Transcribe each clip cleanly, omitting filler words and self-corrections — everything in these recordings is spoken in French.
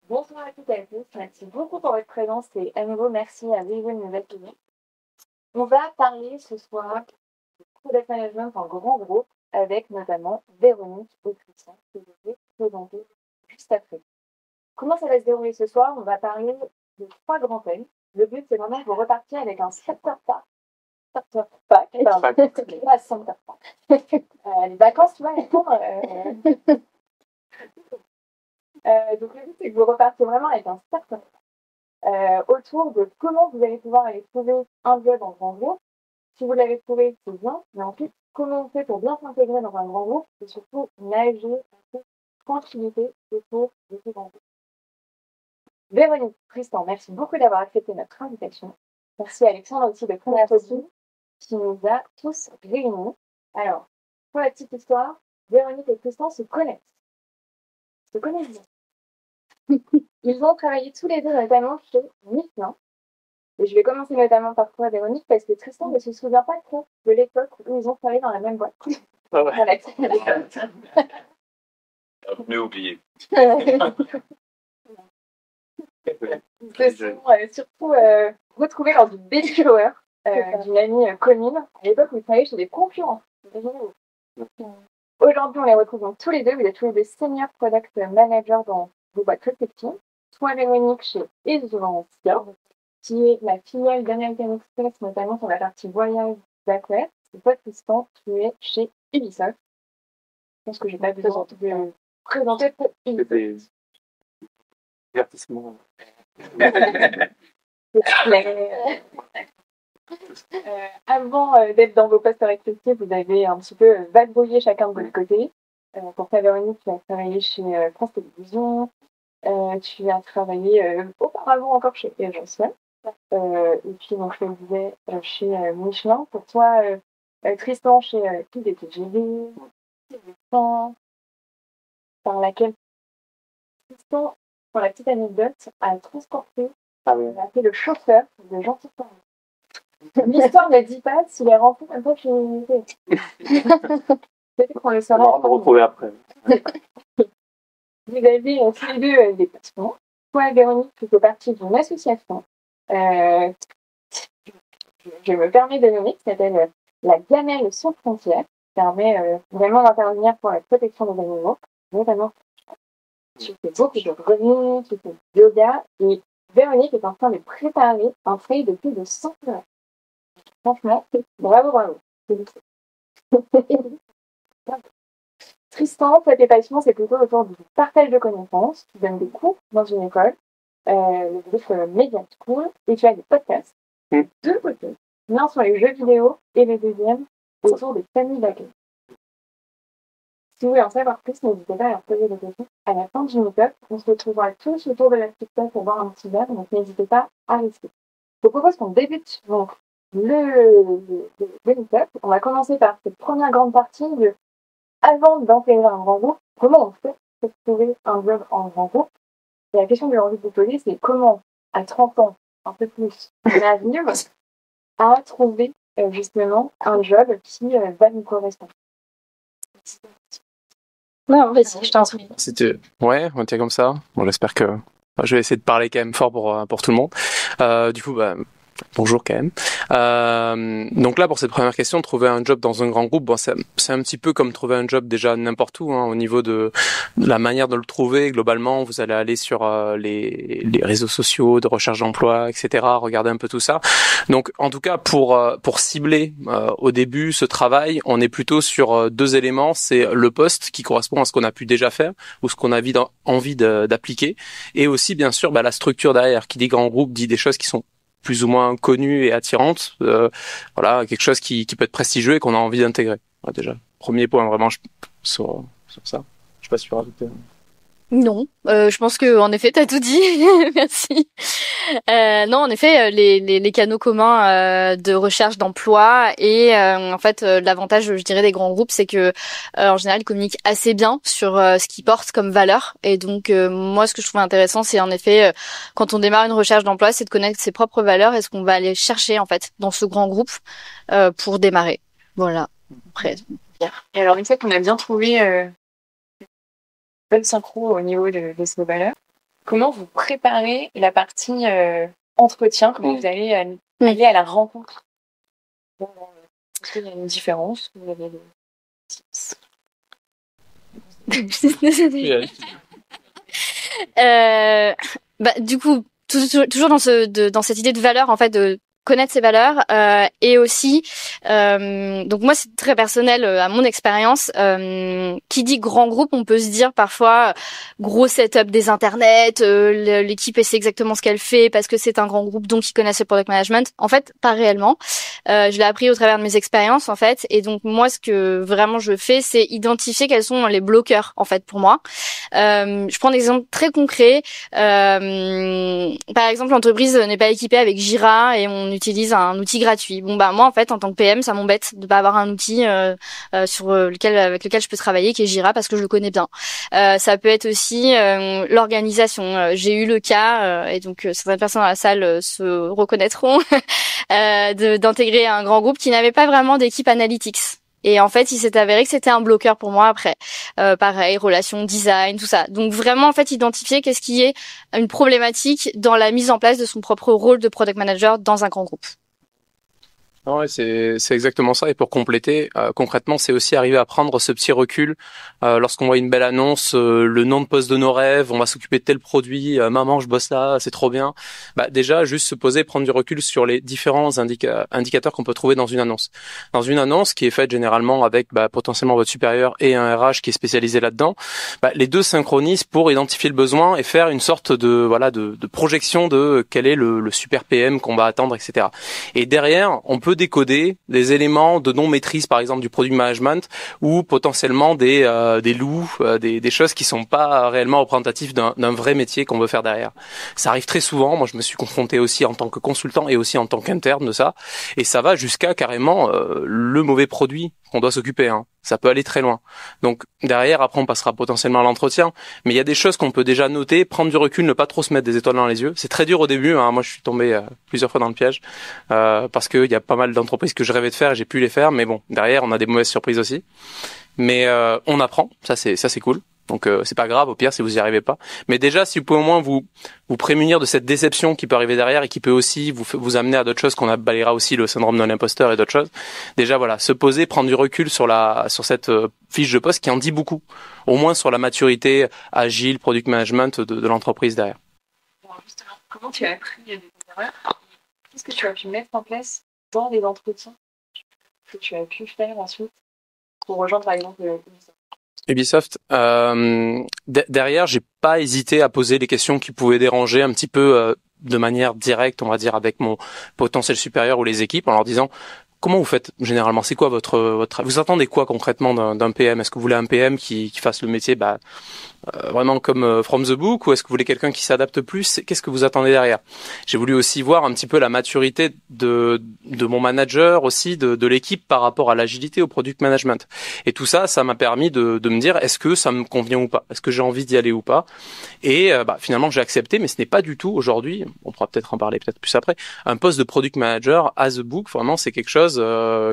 Bonsoir à toutes et à tous. Merci beaucoup pour votre présence et à nouveau merci à Vivo de nous accueillir. On va parler ce soir de product management en grand groupe avec notamment Véronique et Christian que je vais présenter juste après. Comment ça va se dérouler ce soir? On va parler de 3 grands thèmes. Le but, c'est vraiment de vous repartir avec un starter pack. Starter pack, pardon. Pas starter pack. Les vacances, tu vois, elles font, donc le but, c'est que vous repartiez vraiment avec un starter pack autour de comment vous allez pouvoir aller trouver un job en grand groupe. Si vous l'avez trouvé, c'est bien, mais ensuite, comment on fait pour bien s'intégrer dans un grand groupe et surtout nager en toute tranquillité autour de ce grand groupe. Véronique, Tristan, merci beaucoup d'avoir accepté notre invitation. Merci à Alexandre aussi de Chronophobie qui nous a tous réunis. Alors, pour la petite histoire, Véronique et Tristan se connaissent. Se connaissent bien. Ils ont travaillé tous les deux notamment chez Michelin. Et je vais commencer notamment par toi, Véronique, parce que Tristan ne se souvient pas trop de l'époque où ils ont travaillé dans la même boîte. Ah ouais. Voilà. Mieux oublié. Ils se sont surtout retrouvés lors du baby shower d'une amie commune, à l'époque où ils travaillaient chez des concurrents. Aujourd'hui, on les retrouve donc tous les deux. Vous êtes tous les deux senior product managers dans vos boîtes respectives. Toi, Véronique, chez Ezurantia, qui est la filiale d'American Express, notamment sur la partie voyage d'affaires. Et toi, Tristan, tu es chez Ubisoft. Je pense que j'ai pas besoin de présenter pour Ubisoft. Divertissement. Avant d'être dans vos postes respectifs, vous avez un petit peu vadrouillé chacun de votre côté. Pour ta Véronique, tu as travaillé chez France Télévisions. Tu as travaillé auparavant encore chez Agence. Et puis, donc, je le disais, chez Michelin. Pour toi, Tristan, chez TGV, par laquelle Tristan, pour la petite anecdote, a transporté, a fait le chauffeur de Gentil Paris. L'histoire ne dit pas s'il est rentré comme ça chez l'unité. Peut-être qu'on le saura. On va retrouver après. Vous avez tous les deux des passions. Toi, Véronique, tu fais partie d'une association. Je me permets de nommer, qui s'appelle la Gamelle sans frontières, qui permet vraiment d'intervenir pour la protection des animaux, notamment. Tu fais beaucoup de running, tu fais du yoga, et Véronique est en train de préparer un trail de plus de 100 km. Franchement, bravo, bravo. Tristan, toi, tes passions, c'est plutôt autour du partage de connaissances. Tu donnes des cours dans une école, le groupe Media School, et tu as des podcasts. Deux podcasts. L'un sur les jeux vidéo et le deuxième autour des familles d'accueil. Si vous voulez en savoir plus, n'hésitez pas à leur poser des questions. À la fin du meet-up, on se retrouvera tous autour de la petite table pour boire un petit verre, donc n'hésitez pas à rester. Je vous propose qu'on débute donc le meet-up. On va commencer par cette première grande partie de avant d'intégrer un grand groupe, comment on fait pour trouver un job en grand groupe? Et la question que j'ai envie de vous poser, c'est comment, à 30 ans, un peu plus, on arrive à trouver justement un job qui va nous correspondre. Non, vas-y, je t'en prie. Ouais, on tient comme ça. Bon, j'espère que je vais essayer de parler quand même fort pour tout le monde. Du coup, bonjour quand même. Donc là, pour cette première question, trouver un job dans un grand groupe, bon, c'est un petit peu comme trouver un job déjà n'importe où, hein, au niveau de la manière de le trouver. Globalement, vous allez aller sur les réseaux sociaux de recherche d'emploi, etc. Regarder un peu tout ça. Donc, en tout cas, pour cibler au début ce travail, on est plutôt sur deux éléments. C'est le poste qui correspond à ce qu'on a pu déjà faire ou ce qu'on a envie d'appliquer, et aussi bien sûr la structure derrière. Qui dit grand groupe dit des choses qui sont plus ou moins connues et attirantes, voilà, quelque chose qui peut être prestigieux et qu'on a envie d'intégrer. Ouais, déjà, premier point vraiment sur ça. Je sais pas si tu veux rajouter. Non, je pense que en effet t'as tout dit. Merci. Non, en effet, les canaux communs de recherche d'emploi et en fait l'avantage, je dirais, des grands groupes, c'est que en général ils communiquent assez bien sur ce qu'ils portent comme valeur. Et donc moi, ce que je trouve intéressant, c'est en effet quand on démarre une recherche d'emploi, c'est de connaître ses propres valeurs et ce qu'on va aller chercher en fait dans ce grand groupe pour démarrer. Voilà. Après. Et alors une fois qu'on a bien trouvé bonne synchro au niveau de ces valeurs, comment vous préparez la partie entretien quand vous allez aller à la rencontre? Est-ce qu'il y a une différence? Vous avez des tips? Du coup, toujours dans cette idée de valeur, en fait, de connaître ses valeurs, et aussi, donc moi c'est très personnel à mon expérience. Qui dit grand groupe, on peut se dire parfois gros setup des internets, l'équipe sait exactement ce qu'elle fait parce que c'est un grand groupe, donc ils connaissent le product management. En fait, pas réellement. Je l'ai appris au travers de mes expériences en fait, et donc moi ce que vraiment je fais, c'est identifier quels sont les bloqueurs en fait pour moi. Je prends des exemples très concrets. Par exemple, l'entreprise n'est pas équipée avec Jira et on utilise un outil gratuit. Bon moi en fait en tant que PM, ça m'embête de pas avoir un outil avec lequel je peux travailler, qui est Jira, parce que je le connais bien. Ça peut être aussi l'organisation. J'ai eu le cas et donc certaines personnes dans la salle se reconnaîtront d'intégrer un grand groupe qui n'avait pas vraiment d'équipe analytics. Et en fait, il s'est avéré que c'était un bloqueur pour moi après. Pareil, relations, design, tout ça. Donc vraiment, en fait, identifier qu'est-ce qui est une problématique dans la mise en place de son propre rôle de product manager dans un grand groupe. Ouais, c'est exactement ça. Et pour compléter, concrètement, c'est aussi arriver à prendre ce petit recul lorsqu'on voit une belle annonce, le nom de poste de nos rêves, on va s'occuper de tel produit, maman, je bosse là, c'est trop bien. Déjà, juste se poser, prendre du recul sur les différents indicateurs qu'on peut trouver dans une annonce. Dans une annonce qui est faite généralement avec potentiellement votre supérieur et un RH qui est spécialisé là-dedans, les deux synchronisent pour identifier le besoin et faire une sorte de projection de quel est le super PM qu'on va attendre, etc. Et derrière, on peut décoder des éléments de non-maîtrise, par exemple du product management, ou potentiellement des loups, des choses qui sont pas réellement représentatives d'un vrai métier qu'on veut faire derrière. Ça arrive très souvent. Moi, je me suis confronté aussi en tant que consultant et aussi en tant qu'interne de ça. Et ça va jusqu'à carrément le mauvais produit qu'on doit s'occuper. Ça peut aller très loin. Donc derrière, après, on passera potentiellement à l'entretien. Mais il y a des choses qu'on peut déjà noter, prendre du recul, ne pas trop se mettre des étoiles dans les yeux. C'est très dur au début. Moi, je suis tombé plusieurs fois dans le piège parce qu'il y a pas mal d'entreprises que je rêvais de faire et j'ai pu les faire. Mais bon, derrière, on a des mauvaises surprises aussi. Mais on apprend. Ça, c'est cool. Donc c'est pas grave, au pire si vous y arrivez pas. Mais déjà, si vous pouvez au moins vous prémunir de cette déception qui peut arriver derrière et qui peut aussi vous amener à d'autres choses, qu'on balayera aussi le syndrome de l'imposteur et d'autres choses. Déjà voilà, se poser, prendre du recul sur cette fiche de poste qui en dit beaucoup, au moins sur la maturité agile, product management de l'entreprise derrière. Alors justement, comment tu as appris des erreurs? Qu'est-ce que tu as pu mettre en place dans les entretiens que tu as pu faire ensuite pour rejoindre par exemple Ubisoft, derrière, j'ai pas hésité à poser les questions qui pouvaient déranger un petit peu de manière directe, on va dire, avec mon potentiel supérieur ou les équipes, en leur disant comment vous faites généralement, c'est quoi votre vous attendez quoi concrètement d'un PM? Est-ce que vous voulez un PM qui fasse le métier vraiment comme from the book, ou est-ce que vous voulez quelqu'un qui s'adapte plus? Qu'est-ce que vous attendez derrière? J'ai voulu aussi voir un petit peu la maturité de mon manager aussi, de l'équipe par rapport à l'agilité, au product management. Et tout ça, ça m'a permis de me dire est-ce que ça me convient ou pas? Est-ce que j'ai envie d'y aller ou pas? Et finalement, j'ai accepté, mais ce n'est pas du tout aujourd'hui, on pourra peut-être en parler peut-être plus après, un poste de product manager as a book. Vraiment, c'est quelque chose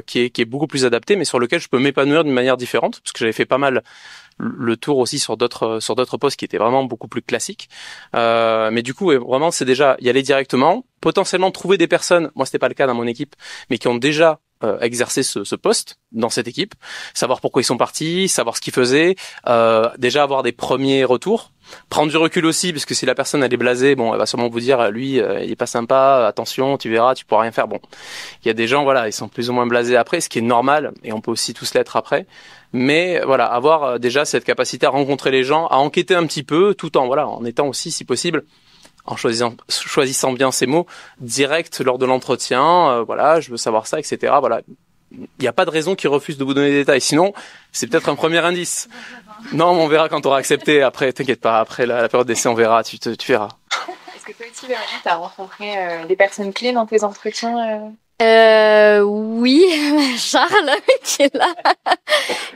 qui est beaucoup plus adapté, mais sur lequel je peux m'épanouir d'une manière différente, parce que j'avais fait pas mal le tour aussi sur d'autres postes qui étaient vraiment beaucoup plus classiques. Mais du coup, vraiment, c'est déjà y aller directement, potentiellement trouver des personnes, moi c'était pas le cas dans mon équipe, mais qui ont déjà exercé ce poste dans cette équipe, savoir pourquoi ils sont partis, savoir ce qu'ils faisaient, déjà avoir des premiers retours, prendre du recul aussi, parce que si la personne elle est blasée, elle va sûrement vous dire lui il est pas sympa, attention, tu verras, tu pourras rien faire. Bon, il y a des gens ils sont plus ou moins blasés après, ce qui est normal, et on peut aussi tous l'être après. Mais voilà, avoir déjà cette capacité à rencontrer les gens, à enquêter un petit peu, tout en étant aussi, si possible, en choisissant bien ces mots, direct lors de l'entretien, je veux savoir ça, etc. Voilà, il n'y a pas de raison qu'ils refusent de vous donner des détails. Sinon, c'est peut-être un premier indice. Non, on verra quand on aura accepté. Après, t'inquiète pas, après la période d'essai, on verra, tu verras. Est-ce que toi aussi, Véronique, tu as rencontré des personnes clés dans tes entretiens Oui, Charles qui est là,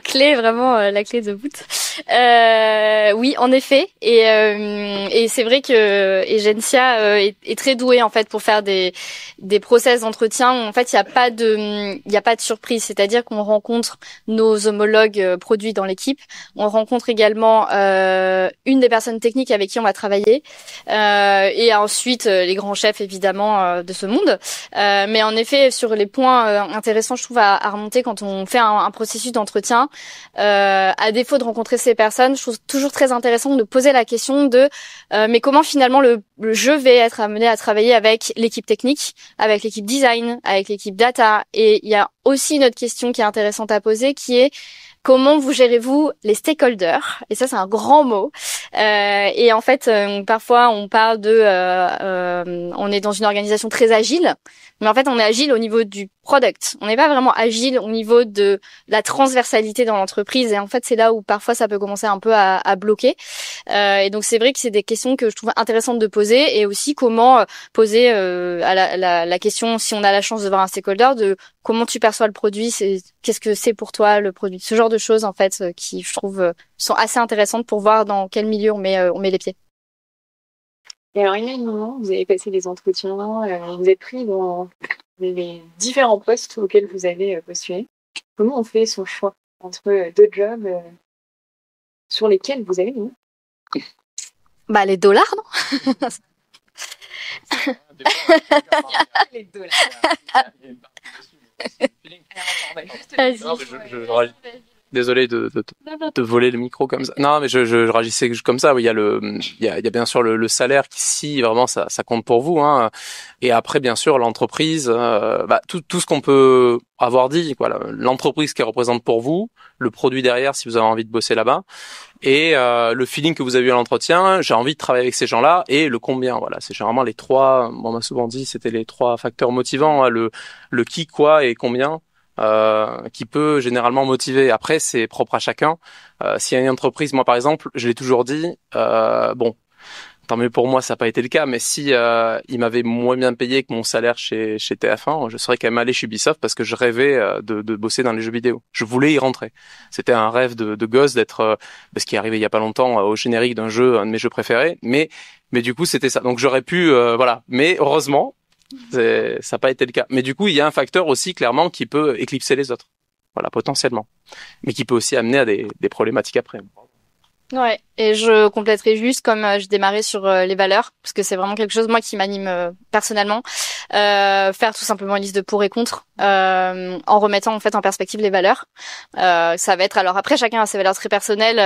clé vraiment la clé de voûte. Oui, en effet. Et c'est vrai que Egencia est très douée en fait pour faire des process d'entretien où en fait il y a pas de surprise. C'est-à-dire qu'on rencontre nos homologues produits dans l'équipe. On rencontre également une des personnes techniques avec qui on va travailler. Et ensuite les grands chefs évidemment de ce monde. Mais en effet, sur les points intéressants, je trouve à remonter quand on fait un processus d'entretien, à défaut de rencontrer ces personnes, je trouve toujours très intéressant de poser la question de mais comment finalement je vais être amené à travailler avec l'équipe technique, avec l'équipe design, avec l'équipe data. Et il y a aussi une autre question qui est intéressante à poser qui est comment vous gérez-vous les stakeholders? Et ça, c'est un grand mot. Et en fait, parfois, on parle on est dans une organisation très agile, mais en fait, on est agile au niveau du product. On n'est pas vraiment agile au niveau de la transversalité dans l'entreprise. Et en fait, c'est là où parfois ça peut commencer un peu à bloquer. Et donc, c'est vrai que c'est des questions que je trouve intéressantes de poser, et aussi comment poser à la question, si on a la chance de voir un stakeholder, de comment tu perçois le produit, qu'est-ce que c'est pour toi le produit, ce genre de choses en fait qui je trouve sont assez intéressantes pour voir dans quel milieu on met les pieds. Et alors, il y a un moment, vous avez passé des entretiens, vous êtes pris dans les différents postes auxquels vous avez postulé. Comment on fait son choix entre deux jobs sur lesquels vous avez mis? Bah les dollars, non? Les dollars. Désolé de voler le micro comme ça. Non, mais je réagissais comme ça. Oui, il y a bien sûr le salaire qui, si vraiment ça compte pour vous, hein. Et après, bien sûr, l'entreprise, tout ce qu'on peut avoir dit, quoi. L'entreprise qui représente pour vous, le produit derrière, si vous avez envie de bosser là-bas, et le feeling que vous avez eu à l'entretien. J'ai envie de travailler avec ces gens-là, et le combien. Voilà, c'est généralement les trois. On m'a souvent dit, c'était les trois facteurs motivants, hein, le qui, quoi et combien. Qui peut généralement motiver. Après, c'est propre à chacun. S'il y a une entreprise, moi par exemple, je l'ai toujours dit, bon, tant mieux pour moi, ça n'a pas été le cas, mais si il m'avait moins bien payé que mon salaire chez TF1, je serais quand même allé chez Ubisoft parce que je rêvais de bosser dans les jeux vidéo. Je voulais y rentrer. C'était un rêve de gosse d'être, ce qui est arrivé il y a pas longtemps, au générique d'un jeu, un de mes jeux préférés, mais du coup c'était ça. Donc j'aurais pu, voilà. Mais heureusement, ça n'a pas été le cas. Mais du coup, il y a un facteur aussi clairement qui peut éclipser les autres. Voilà, potentiellement. Mais qui peut aussi amener à des problématiques après. Ouais, et je compléterai juste comme je démarrais sur les valeurs, parce que c'est vraiment quelque chose moi qui m'anime personnellement. Faire tout simplement une liste de pour et contre, en remettant en fait en perspective les valeurs. Ça va être, alors après chacun a ses valeurs très personnelles.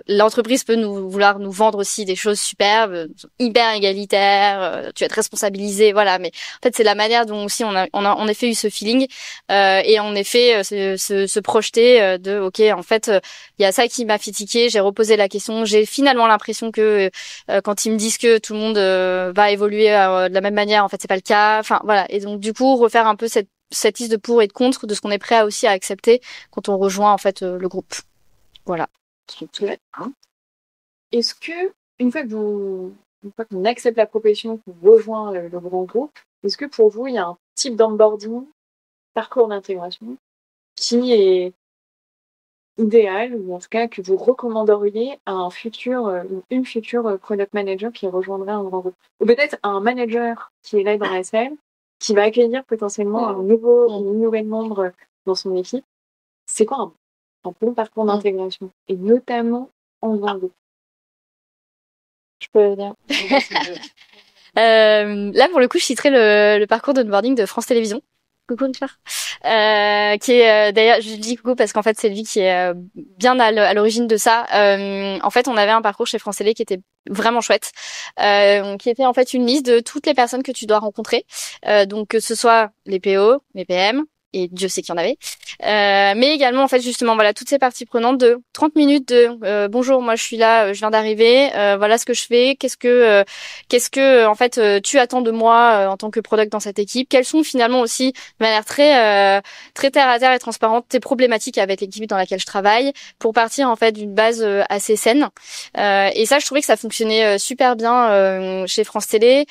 L'entreprise peut vouloir nous vendre aussi des choses superbes, hyper égalitaires. Tu vas être responsabilisé, voilà. Mais en fait c'est la manière dont aussi on a en effet eu ce feeling, et en effet se projeter de ok, en fait il y a ça qui m'a fait tiquer. J'ai reposé la question. J'ai finalement l'impression que quand ils me disent que tout le monde va évoluer de la même manière, en fait, c'est pas le cas. Enfin, voilà. Et donc, du coup, refaire un peu cette liste de pour et de contre, de ce qu'on est prêt aussi à accepter quand on rejoint en fait le groupe. Voilà. Est-ce que une fois qu'on accepte la proposition, qu'on rejoint le grand groupe, est-ce que pour vous il y a un type d'onboarding, parcours d'intégration qui est idéal, ou en tout cas que vous recommanderiez à une future product manager qui rejoindrait un grand groupe, ou peut-être un manager qui est là dans la salle, qui va accueillir potentiellement une nouvelle membre dans son équipe? C'est quoi un bon parcours d'intégration, et notamment en grand groupe? Je peux dire. Là, pour le coup, je citerai le parcours d'onboarding de France Télévisions. Coucou Richard. Qui est d'ailleurs, je dis coucou parce qu'en fait c'est lui qui est bien à l'origine de ça. En fait, on avait un parcours chez France Télé qui était vraiment chouette, qui était en fait une liste de toutes les personnes que tu dois rencontrer, donc que ce soit les PO, les PM, et Dieu sait qu'il y en avait, mais également en fait justement voilà toutes ces parties prenantes de 30 minutes de bonjour, moi je suis là, je viens d'arriver, voilà ce que je fais, qu'est-ce que en fait tu attends de moi en tant que product dans cette équipe, quelles sont finalement aussi de manière très terre à terre et transparente tes problématiques avec l'équipe dans laquelle je travaille, pour partir en fait d'une base assez saine, et ça je trouvais que ça fonctionnait super bien chez France Télé,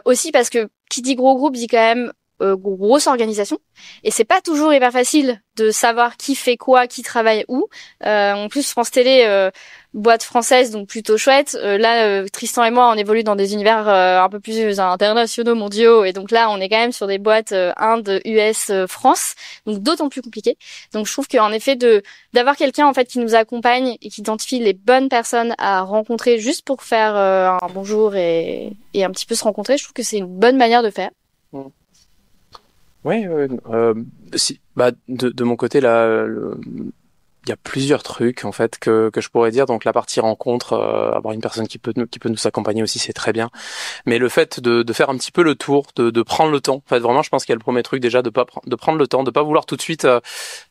aussi parce que qui dit gros groupe dit quand même grosse organisation et c'est pas toujours hyper facile de savoir qui fait quoi, qui travaille où. En plus, France Télé, boîte française, donc plutôt chouette. Là, Tristan et moi, on évolue dans des univers un peu plus internationaux, mondiaux, et donc là, on est quand même sur des boîtes Inde, US, France, donc d'autant plus compliqué. Donc je trouve qu'en effet, d'avoir quelqu'un en fait qui nous accompagne et qui identifie les bonnes personnes à rencontrer juste pour faire un bonjour et un petit peu se rencontrer, je trouve que c'est une bonne manière de faire. Oui, si, bah, de mon côté, là, il y a plusieurs trucs en fait que je pourrais dire. Donc la partie rencontre, avoir une personne qui peut nous accompagner aussi, c'est très bien. Mais le fait de faire un petit peu le tour, de prendre le temps. En fait, vraiment, je pense qu'il y a le premier truc déjà de prendre le temps, de pas vouloir tout de suite.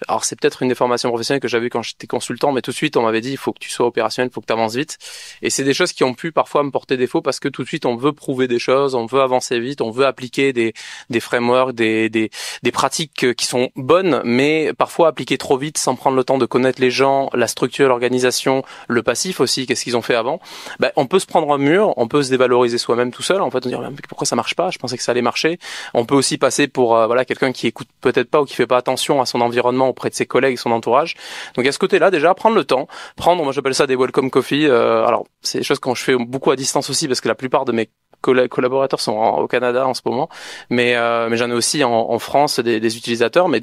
Alors c'est peut-être une des formations professionnelles que j'avais quand j'étais consultant, mais tout de suite on m'avait dit il faut que tu sois opérationnel, il faut que tu avances vite. Et c'est des choses qui ont pu parfois me porter défaut parce que tout de suite on veut prouver des choses, on veut avancer vite, on veut appliquer des frameworks, des pratiques qui sont bonnes, mais parfois appliquées trop vite sans prendre le temps de connaître les gens, la structure, l'organisation, le passif aussi, qu'est-ce qu'ils ont fait avant. Ben, on peut se prendre un mur, on peut se dévaloriser soi-même tout seul, en fait, on dire pourquoi ça marche pas, je pensais que ça allait marcher. On peut aussi passer pour voilà quelqu'un qui écoute peut-être pas ou qui fait pas attention à son environnement auprès de ses collègues, son entourage. Donc à ce côté-là, déjà prendre le temps, moi j'appelle ça des welcome coffee. Alors c'est des choses que je fais beaucoup à distance aussi parce que la plupart de mes collaborateurs sont au Canada en ce moment, mais j'en ai aussi en France des utilisateurs, mais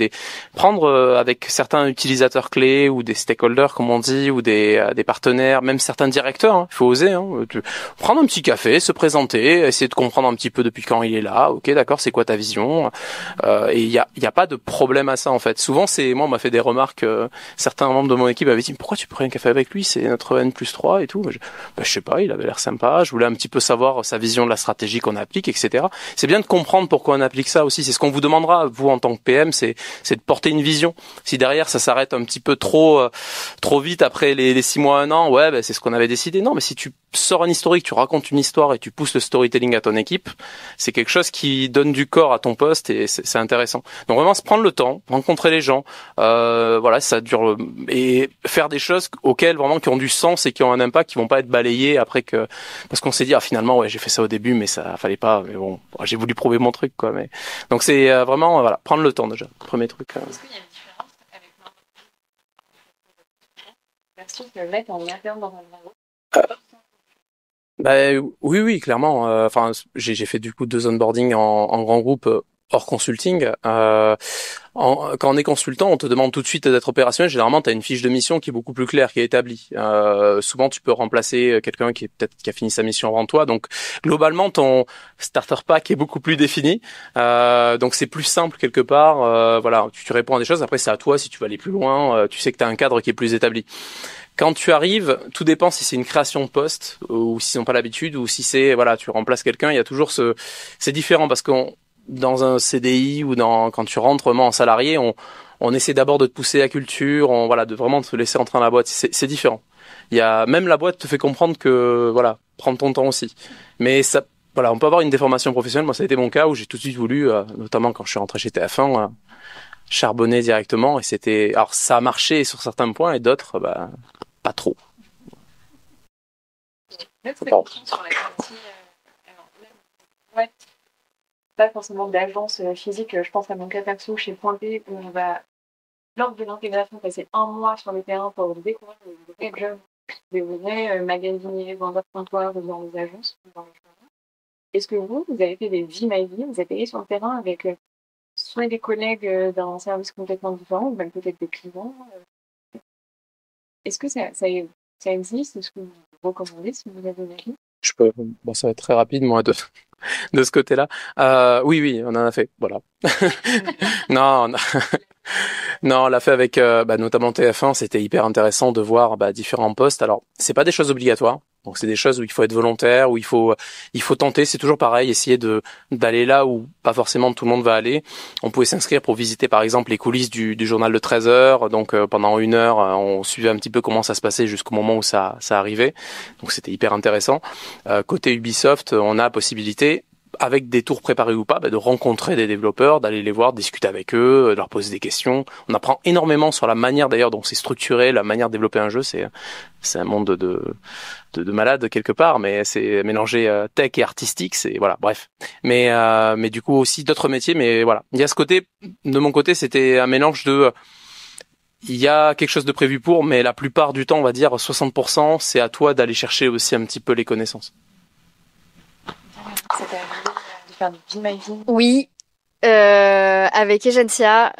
prendre avec certains utilisateurs clés ou des stakeholders comme on dit, ou des partenaires, même certains directeurs, hein, il faut oser, prendre un petit café, se présenter, essayer de comprendre un petit peu depuis quand il est là, ok d'accord, c'est quoi ta vision, et il y a pas de problème à ça en fait. Souvent moi on m'a fait des remarques, certains membres de mon équipe avaient dit pourquoi tu prends un café avec lui, c'est notre N+3 et tout. Je sais pas, il avait l'air sympa, je voulais un petit peu savoir sa vision de la stratégie qu'on applique, etc. C'est bien de comprendre pourquoi on applique ça aussi. C'est ce qu'on vous demandera, vous en tant que PM, c'est de porter une vision. Si derrière ça s'arrête un petit peu trop vite après les 6 mois, 1 an, ouais, c'est ce qu'on avait décidé. Non, mais si tu sors un historique, tu racontes une histoire et tu pousses le storytelling à ton équipe, c'est quelque chose qui donne du corps à ton poste et c'est intéressant. Donc vraiment se prendre le temps, rencontrer les gens, voilà, ça dure, et faire des choses auxquelles vraiment qui ont du sens et qui ont un impact, qui vont pas être balayées après parce qu'on s'est dit finalement ouais j'ai fait ça au début mais ça fallait pas, mais bon j'ai voulu prouver mon truc quoi. Mais donc c'est vraiment voilà, prendre le temps déjà, premier truc. Est-ce qu'il y a une différence avec version que mettre en interne dans un labo? Oui, clairement. Enfin, j'ai fait du coup 2 onboarding en grand groupe hors consulting. Quand on est consultant, on te demande tout de suite d'être opérationnel. Généralement, tu as une fiche de mission qui est beaucoup plus claire, qui est établie. Souvent, tu peux remplacer quelqu'un qui a fini sa mission avant toi. Donc, globalement, ton starter pack est beaucoup plus défini. Donc, c'est plus simple quelque part. Voilà, tu réponds à des choses. Après, c'est à toi si tu veux aller plus loin. Tu sais que tu as un cadre qui est plus établi. Quand tu arrives, tout dépend si c'est une création de poste ou s'ils n'ont pas l'habitude ou si c'est voilà, tu remplaces quelqu'un. Il y a toujours c'est différent parce dans un CDI ou quand tu rentres vraiment en salarié, on essaie d'abord de te pousser la culture, de vraiment te laisser entrer dans la boîte. C'est différent. Même la boîte te fait comprendre que voilà, prends ton temps aussi. Mais ça, voilà, on peut avoir une déformation professionnelle. Moi, ça a été mon cas où j'ai tout de suite voulu, notamment quand je suis rentré chez TF1, charbonner directement. Et alors ça a marché sur certains points et d'autres, pas trop. Sur la partie, pas forcément d'agence physique, je pense à mon cas perso chez Point P où on va, lors de l'intégration, passer 1 mois sur le terrain pour découvrir le vrai job de vrai magasinier, vendeur comptoir dans les agences. Est-ce que vous avez fait des vies ma vie, vous êtes allé sur le terrain avec soit des collègues d'un service complètement différent, ou même peut-être des clients Est-ce que ça existe? Est-ce que vous recommandez si vous avez une avis? Ça va être très rapide, moi, de ce côté-là. Oui, on en a fait, voilà. Non, on l'a fait avec notamment TF1, c'était hyper intéressant de voir différents postes. Alors, c'est pas des choses obligatoires. Donc c'est des choses où il faut être volontaire, où il faut tenter, c'est toujours pareil, essayer d'aller là où pas forcément tout le monde va aller. On pouvait s'inscrire pour visiter par exemple les coulisses du journal de 13 heures, donc pendant 1 heure, on suivait un petit peu comment ça se passait jusqu'au moment où ça arrivait. Donc c'était hyper intéressant. Côté Ubisoft, on a la possibilité avec des tours préparés ou pas, de rencontrer des développeurs, d'aller les voir, discuter avec eux, de leur poser des questions. On apprend énormément sur la manière d'ailleurs dont c'est structuré, la manière de développer un jeu. C'est un monde de malade quelque part, mais c'est mélanger tech et artistique, c'est voilà, bref. Mais du coup aussi d'autres métiers, mais voilà. Il y a ce côté, de mon côté, c'était un mélange de il y a quelque chose de prévu pour, mais la plupart du temps, on va dire 60%, c'est à toi d'aller chercher aussi un petit peu les connaissances. C'était de faire du Be My Vie. Oui, avec Agentia,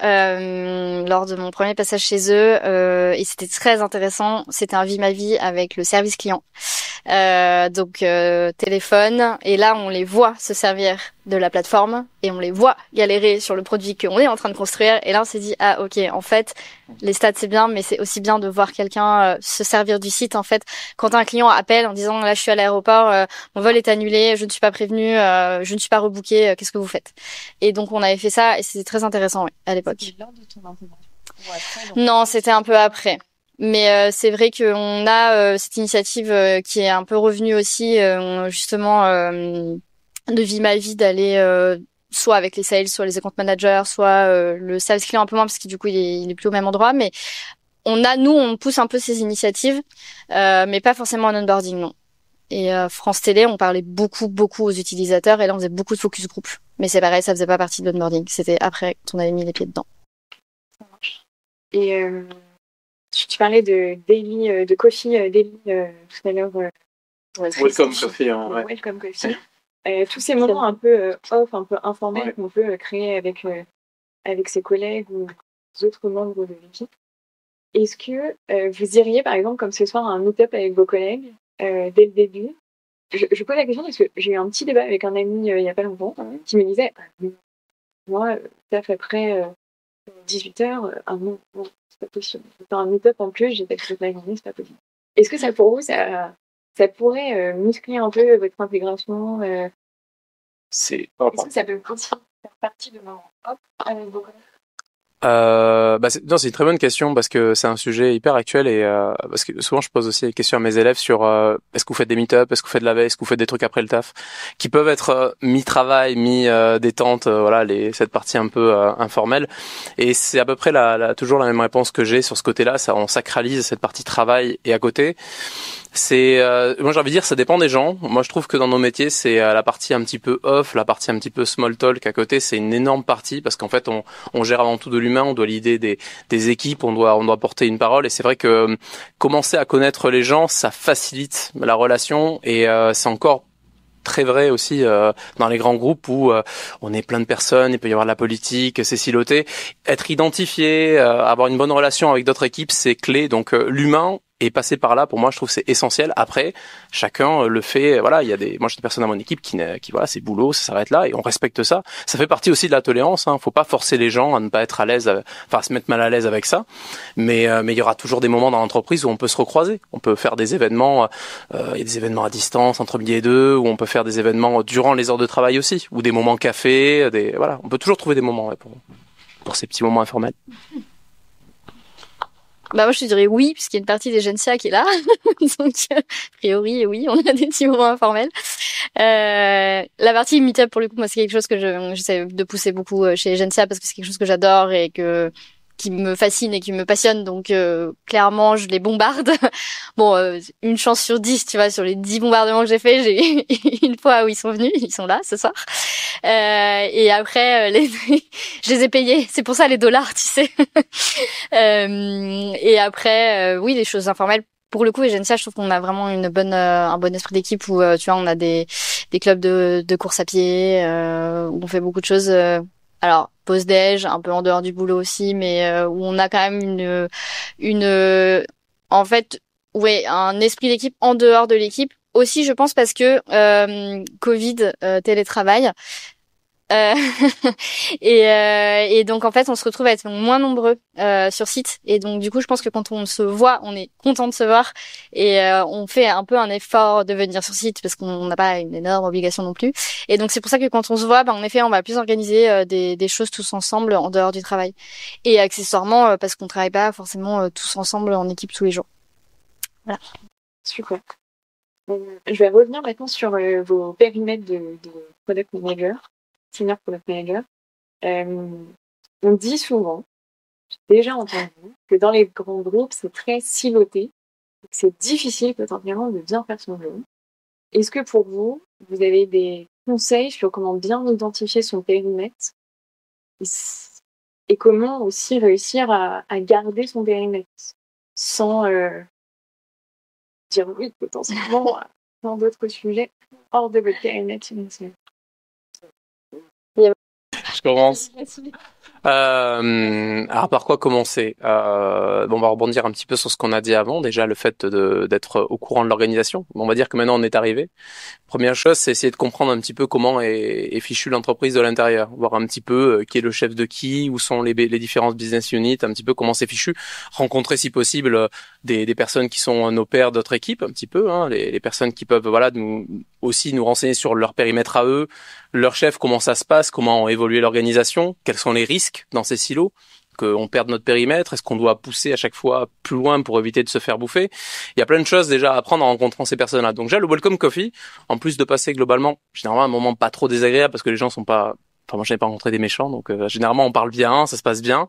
lors de mon premier passage chez eux, et c'était très intéressant. C'était un Vie Ma Vie avec le service client. Donc téléphone, et là on les voit se servir de la plateforme et on les voit galérer sur le produit qu'on est en train de construire, et là on s'est dit ah ok, en fait les stats c'est bien, mais c'est aussi bien de voir quelqu'un se servir du site. En fait, quand un client appelle en disant là je suis à l'aéroport, mon vol est annulé, je ne suis pas prévenu, je ne suis pas rebooké, qu'est-ce que vous faites? Et donc on avait fait ça et c'était très intéressant, ouais, à l'époque. C'était lors de ton intégration. Non, c'était un peu après. Mais c'est vrai qu'on a cette initiative qui est un peu revenue aussi, justement, de Vie Ma Vie, d'aller soit avec les sales, soit les account managers, soit le service client un peu moins, parce que du coup, il est plus au même endroit. Mais nous, on pousse un peu ces initiatives, mais pas forcément en onboarding, non. Et France Télé, on parlait beaucoup aux utilisateurs, et là, on faisait beaucoup de focus group. Mais c'est pareil, ça faisait pas partie de l'onboarding. C'était après qu'on avait mis les pieds dedans. Ça marche. Et tu parlais de daily, de coffee daily tout à l'heure. Welcome Coffee. Ouais. Welcome Coffee. Tous ces moments un peu off, un peu informels qu'on peut créer avec ses collègues ou autres membres de l'équipe. Est-ce que vous iriez, par exemple, comme ce soir, à un meet-up avec vos collègues dès le début? Je pose la question parce que j'ai eu un petit débat avec un ami il n'y a pas longtemps qui me disait moi, taf après 18h, non, c'est pas possible. Dans un meet-up en plus, j'ai texté toute la journée, c'est pas possible. Est-ce que ça, pour vous, ça pourrait muscler un peu votre intégration C'est Est-ce que ça peut aussi faire partie de mon hop avec vos collègues? Non, c'est une très bonne question parce que c'est un sujet hyper actuel et parce que souvent je pose aussi des questions à mes élèves sur est-ce que vous faites des meet-up, est-ce que vous faites de la veille, est-ce que vous faites des trucs après le taf, qui peuvent être mi-travail, mi-détente, voilà, cette partie un peu informelle. Et c'est à peu près toujours la même réponse que j'ai sur ce côté-là. Ça, on sacralise cette partie travail et à côté. Moi j'ai envie de dire, ça dépend des gens. Moi je trouve que dans nos métiers, c'est la partie un petit peu off, la partie un petit peu small talk à côté, c'est une énorme partie parce qu'en fait on gère avant tout de l'humain, on doit l'idée des équipes, on doit porter une parole, et c'est vrai que commencer à connaître les gens, ça facilite la relation, et c'est encore très vrai aussi dans les grands groupes où on est plein de personnes, il peut y avoir de la politique, c'est siloté. Être identifié, avoir une bonne relation avec d'autres équipes, c'est clé. Donc l'humain et passer par là, pour moi, je trouve que c'est essentiel. Après, chacun le fait. Voilà, moi, j'ai des personnes dans mon équipe qui voilà, c'est boulot, ça s'arrête là, et on respecte ça. Ça fait partie aussi de la tolérance. Faut pas forcer les gens à ne pas être à l'aise, à se mettre mal à l'aise avec ça. Mais il y aura toujours des moments dans l'entreprise où on peut se recroiser. On peut faire des événements. Il y a des événements à distance entre midi et deux, où on peut faire des événements durant les heures de travail aussi, ou des moments café. Voilà, on peut toujours trouver des moments pour ces petits moments informels. Bah moi je te dirais oui, puisqu'il y a une partie des Gencia qui est là. Donc a priori oui, on a des petits moments informels. La partie meet-up, pour le coup, moi c'est quelque chose que j'essaie de pousser beaucoup chez Gencia, parce que c'est quelque chose que j'adore et qui me fascine et qui me passionne. Donc clairement je les bombarde. Bon, une chance sur 10, tu vois, sur les 10 bombardements que j'ai fait, j'ai une fois où ils sont venus, ils sont là ce soir. Et après je les ai payés, c'est pour ça les dollars, tu sais. Et après oui, les choses informelles. Pour le coup, Egencia, je trouve qu'on a vraiment un bon esprit d'équipe où, tu vois, on a des clubs de course à pied, où on fait beaucoup de choses. Alors, pause déj, un peu en dehors du boulot aussi, mais où on a quand même en fait, ouais, un esprit d'équipe en dehors de l'équipe. Aussi, je pense parce que Covid, télétravail. Euh, et donc en fait on se retrouve à être moins nombreux sur site, et donc du coup je pense que quand on se voit, on est content de se voir, et on fait un peu un effort de venir sur site parce qu'on n'a pas une énorme obligation non plus, et donc c'est pour ça que quand on se voit, en effet on va plus organiser des choses tous ensemble en dehors du travail, et accessoirement parce qu'on travaille pas forcément tous ensemble en équipe tous les jours. Voilà. Super. Je vais revenir maintenant sur vos périmètres de product manager, senior product manager. On dit souvent, j'ai déjà entendu, que dans les grands groupes, c'est très siloté, que c'est difficile potentiellement de bien faire son job. Est-ce que pour vous, vous avez des conseils sur comment bien identifier son périmètre et comment aussi réussir à garder son périmètre sans dire oui potentiellement dans d'autres sujets hors de votre périmètre financier? Je commence. Alors par quoi commencer? On va rebondir un petit peu sur ce qu'on a dit avant. Déjà le fait d'être au courant de l'organisation. On va dire que maintenant on est arrivé. Première chose, c'est essayer de comprendre un petit peu comment est fichue l'entreprise de l'intérieur, voir un petit peu qui est le chef de qui, où sont les différentes business units, un petit peu comment c'est fichu. Rencontrer si possible des personnes qui sont nos pairs d'autres équipes, un petit peu, hein, les personnes qui peuvent nous renseigner sur leur périmètre à eux, leur chef, comment ça se passe, comment évoluer l'organisation, quels sont les risques dans ces silos, qu'on perde notre périmètre, est-ce qu'on doit pousser à chaque fois plus loin pour éviter de se faire bouffer. Il y a plein de choses déjà à apprendre en rencontrant ces personnes-là. Donc déjà le Welcome Coffee, en plus de passer globalement, généralement un moment pas trop désagréable parce que les gens sont pas... Enfin, moi, je n'ai pas rencontré des méchants, donc généralement on parle bien, ça se passe bien.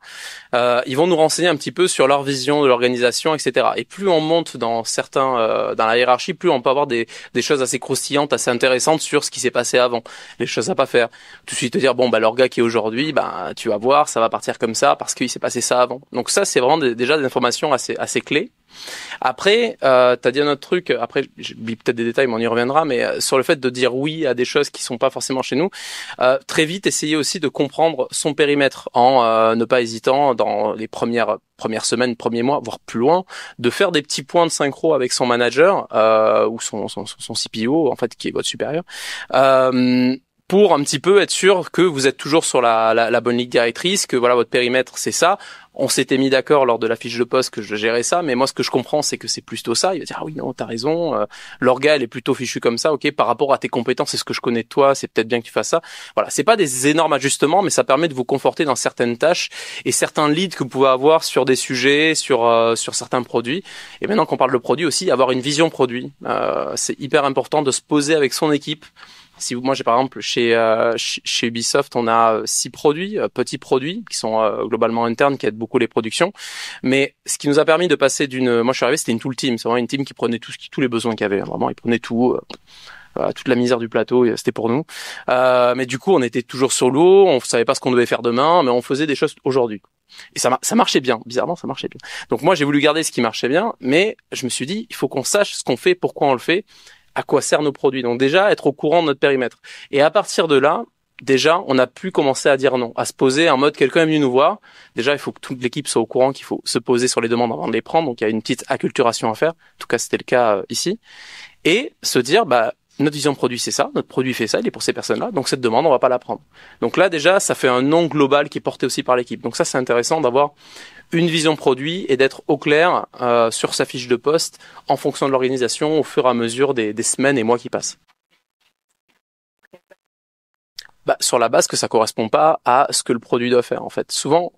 Ils vont nous renseigner un petit peu sur leur vision de l'organisation, etc. Et plus on monte dans dans la hiérarchie, plus on peut avoir des choses assez croustillantes, assez intéressantes sur ce qui s'est passé avant, les choses à pas faire. Tout de suite te dire leur gars qui est aujourd'hui, tu vas voir, ça va partir comme ça parce qu'il s'est passé ça avant. Donc ça, c'est vraiment déjà des informations assez clés. Après, t'as dit un autre truc. Après, j'oublie peut-être des détails, mais on y reviendra. Mais sur le fait de dire oui à des choses qui sont pas forcément chez nous, très vite, essayer aussi de comprendre son périmètre en ne pas hésitant dans les premières semaines, premiers mois, voire plus loin, de faire des petits points de synchro avec son manager ou son CPO, en fait, qui est votre supérieur. Pour un petit peu être sûr que vous êtes toujours sur la bonne ligne directrice, que voilà votre périmètre c'est ça. On s'était mis d'accord lors de la fiche de poste que je gérais ça, mais moi ce que je comprends c'est que c'est plutôt ça. Il va dire ah oui non t'as raison, l'orga elle est plutôt fichue comme ça, ok par rapport à tes compétences, c'est ce que je connais de toi, c'est peut-être bien que tu fasses ça. Voilà, c'est pas des énormes ajustements, mais ça permet de vous conforter dans certaines tâches et certains leads que vous pouvez avoir sur des sujets, sur certains produits. Et maintenant qu'on parle de produits aussi, avoir une vision produit, c'est hyper important de se poser avec son équipe. Moi j'ai par exemple chez Ubisoft on a 6 produits, petits produits qui sont globalement internes qui aident beaucoup les productions, mais ce qui nous a permis de passer moi je suis arrivé c'était une tool team, c'est vraiment une team qui prenait tous les besoins qu'il y avait, vraiment ils prenaient tout, toute la misère du plateau c'était pour nous, mais du coup on était toujours sur l'eau, on savait pas ce qu'on devait faire demain, mais on faisait des choses aujourd'hui. Et ça marchait bien, bizarrement ça marchait bien. Donc moi j'ai voulu garder ce qui marchait bien, mais je me suis dit il faut qu'on sache ce qu'on fait, pourquoi on le fait, à quoi servent nos produits. Donc déjà, être au courant de notre périmètre. Et à partir de là, déjà, on a pu commencer à dire non, à se poser en mode quelqu'un est venu nous voir. Déjà, il faut que toute l'équipe soit au courant qu'il faut se poser sur les demandes avant de les prendre. Donc il y a une petite acculturation à faire. En tout cas, c'était le cas ici. Et se dire, notre vision de produit, c'est ça. Notre produit fait ça. Il est pour ces personnes-là. Donc cette demande, on va pas la prendre. Donc là, déjà, ça fait un nom global qui est porté aussi par l'équipe. Donc ça, c'est intéressant d'avoir une vision produit et d'être au clair sur sa fiche de poste en fonction de l'organisation au fur et à mesure des semaines et mois qui passent. Sur la base que ça correspond pas à ce que le produit doit faire en fait. Souvent,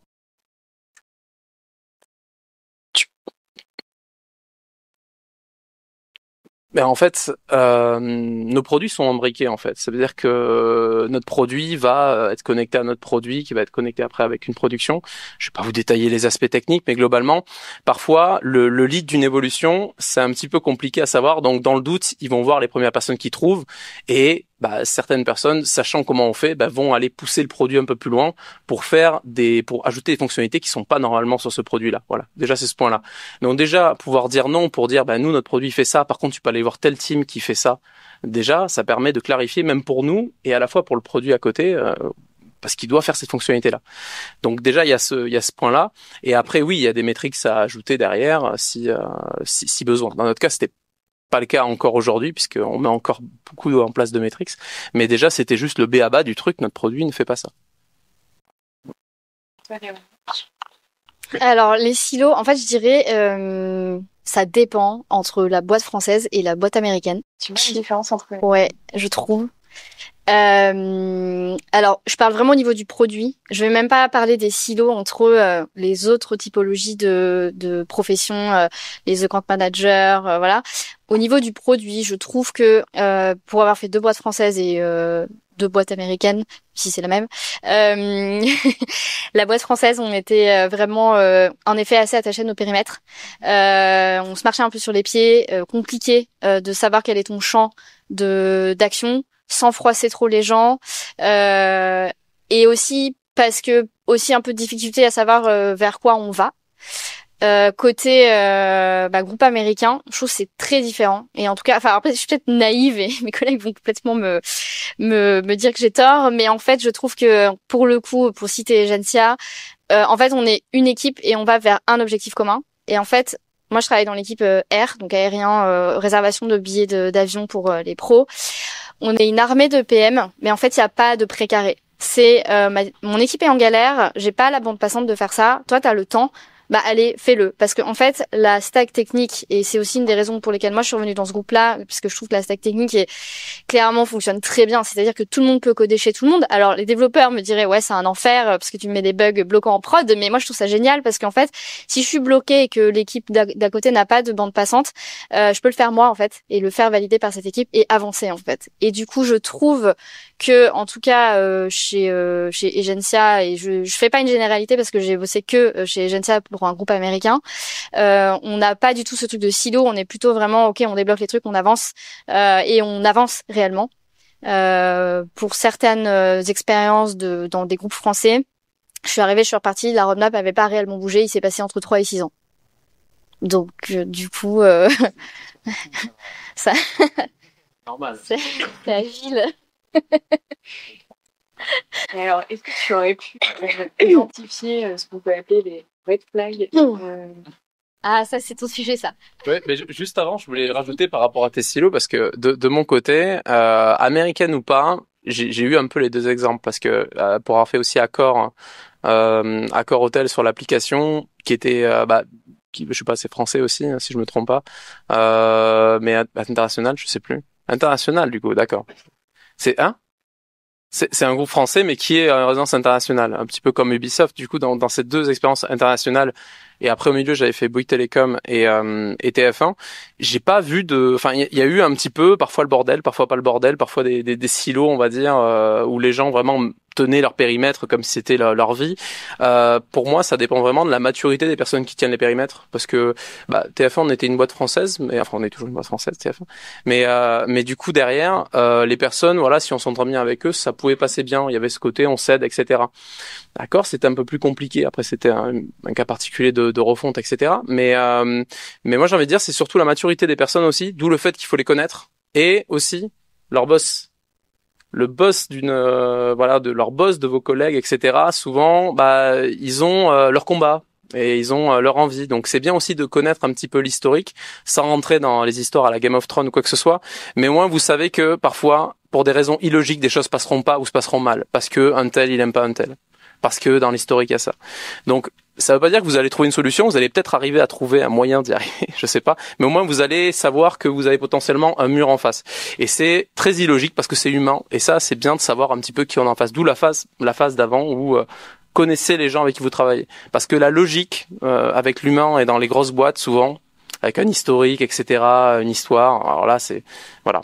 en fait, nos produits sont imbriqués en fait. Ça veut dire que notre produit va être connecté à notre produit, qui va être connecté après avec une production. Je vais pas vous détailler les aspects techniques, mais globalement, parfois le lead d'une évolution, c'est un petit peu compliqué à savoir. Donc dans le doute, ils vont voir les premières personnes qu'ils trouvent et certaines personnes, sachant comment on fait, vont aller pousser le produit un peu plus loin pour ajouter des fonctionnalités qui sont pas normalement sur ce produit-là. Voilà. Déjà, c'est ce point-là. Donc déjà, pouvoir dire non pour dire, nous, notre produit fait ça. Par contre, tu peux aller voir tel team qui fait ça. Déjà, ça permet de clarifier même pour nous et à la fois pour le produit à côté, parce qu'il doit faire cette fonctionnalité-là. Donc déjà, il y a ce point-là. Et après, oui, il y a des métriques à ajouter derrière si besoin. Dans notre cas, c'était pas le cas encore aujourd'hui puisqu'on met encore beaucoup en place de métriques, mais déjà c'était juste le b.a-ba du truc, notre produit ne fait pas ça. Alors les silos, en fait je dirais ça dépend entre la boîte française et la boîte américaine. Tu vois la différence entre eux? Ouais, je trouve. Alors, je parle vraiment au niveau du produit. Je vais même pas parler des silos entre les autres typologies de professions, les account managers, voilà. au niveau du produit, je trouve que pour avoir fait 2 boîtes françaises et 2 boîtes américaines, si c'est la même, la boîte française, on était vraiment en effet assez attachés à nos périmètres. On se marchait un peu sur les pieds, compliqué de savoir quel est ton champ d'action sans froisser trop les gens, et aussi parce que aussi un peu de difficulté à savoir vers quoi on va. Côté groupe américain, je trouve que c'est très différent. Et en tout cas, enfin après je suis peut-être naïve et mes collègues vont complètement me dire que j'ai tort, mais en fait je trouve que pour le coup, pour citer Egencia, en fait on est une équipe et on va vers un objectif commun. Et en fait, moi je travaille dans l'équipe air, donc aérien, réservation de billets d'avion pour les pros. On est une armée de PM, mais en fait il y a pas de précaré. C'est mon équipe est en galère, j'ai pas la bande passante de faire ça. Toi t'as le temps. Bah allez, fais-le. Parce que en fait, la stack technique, et c'est aussi une des raisons pour lesquelles moi je suis revenue dans ce groupe-là, puisque je trouve que la stack technique clairement fonctionne très bien. C'est-à-dire que tout le monde peut coder chez tout le monde. Alors les développeurs me diraient ouais c'est un enfer parce que tu me mets des bugs bloquants en prod, mais moi je trouve ça génial parce qu'en fait, si je suis bloquée et que l'équipe d'à côté n'a pas de bande passante, je peux le faire moi en fait et le faire valider par cette équipe et avancer en fait. Et du coup, je trouve que en tout cas chez Egencia, et je fais pas une généralité parce que j'ai bossé que chez Egencia pour un groupe américain, on n'a pas du tout ce truc de silo, on est plutôt vraiment ok, on débloque les trucs, on avance et on avance réellement. Pour certaines expériences dans des groupes français, je suis repartie, la roadmap avait pas réellement bougé, il s'est passé entre 3 et 6 ans. Donc du coup ça Normal. c'est agile. Et alors, est-ce que tu aurais pu identifier ce qu'on peut appeler les red flags Ah, ça, c'est ton sujet, ça. Ouais, mais juste avant, je voulais rajouter par rapport à tes silos, parce que de mon côté, américaine ou pas, j'ai eu un peu les deux exemples, parce que pour avoir fait aussi Accor Hôtel sur l'application, qui était, je sais pas, c'est français aussi, hein, si je me trompe pas, mais international, je sais plus. International, du coup, d'accord. C'est c'est un groupe français, mais qui est en résidence internationale, un petit peu comme Ubisoft. Du coup, dans ces deux expériences internationales, et après au milieu, j'avais fait Bouygues Télécom et TF1. J'ai pas vu enfin, il y a eu un petit peu, parfois le bordel, parfois pas le bordel, parfois des silos, on va dire, où les gens vraiment tenaient leur périmètre comme si c'était leur vie. Pour moi, ça dépend vraiment de la maturité des personnes qui tiennent les périmètres, parce que TF1, on était une boîte française, mais enfin, on est toujours une boîte française, TF1. Mais du coup, derrière, les personnes, voilà, si on s'entend bien avec eux, ça pouvait passer bien. Il y avait ce côté, on s'aide, etc. D'accord, c'était un peu plus compliqué. Après, c'était un cas particulier de refonte, etc. Mais moi, j'ai envie de dire, c'est surtout la maturité des personnes aussi, d'où le fait qu'il faut les connaître, et aussi leur boss. Le boss de leur boss, de vos collègues, etc. Souvent, ils ont leur combat. Et ils ont leur envie. Donc c'est bien aussi de connaître un petit peu l'historique, sans rentrer dans les histoires à la Game of Thrones ou quoi que ce soit. Mais au moins vous savez que parfois, pour des raisons illogiques, des choses passeront pas ou se passeront mal. Parce que un tel, il aime pas un tel. Parce que dans l'historique, il y a ça. Donc ça veut pas dire que vous allez trouver une solution, vous allez peut-être arriver à trouver un moyen d'y arriver, je sais pas. Mais au moins vous allez savoir que vous avez potentiellement un mur en face. Et c'est très illogique parce que c'est humain. Et ça, c'est bien de savoir un petit peu qui on a en face. D'où la phase d'avant où connaissez les gens avec qui vous travaillez. Parce que la logique avec l'humain et dans les grosses boîtes, souvent, avec un historique, etc., une histoire, alors là, voilà.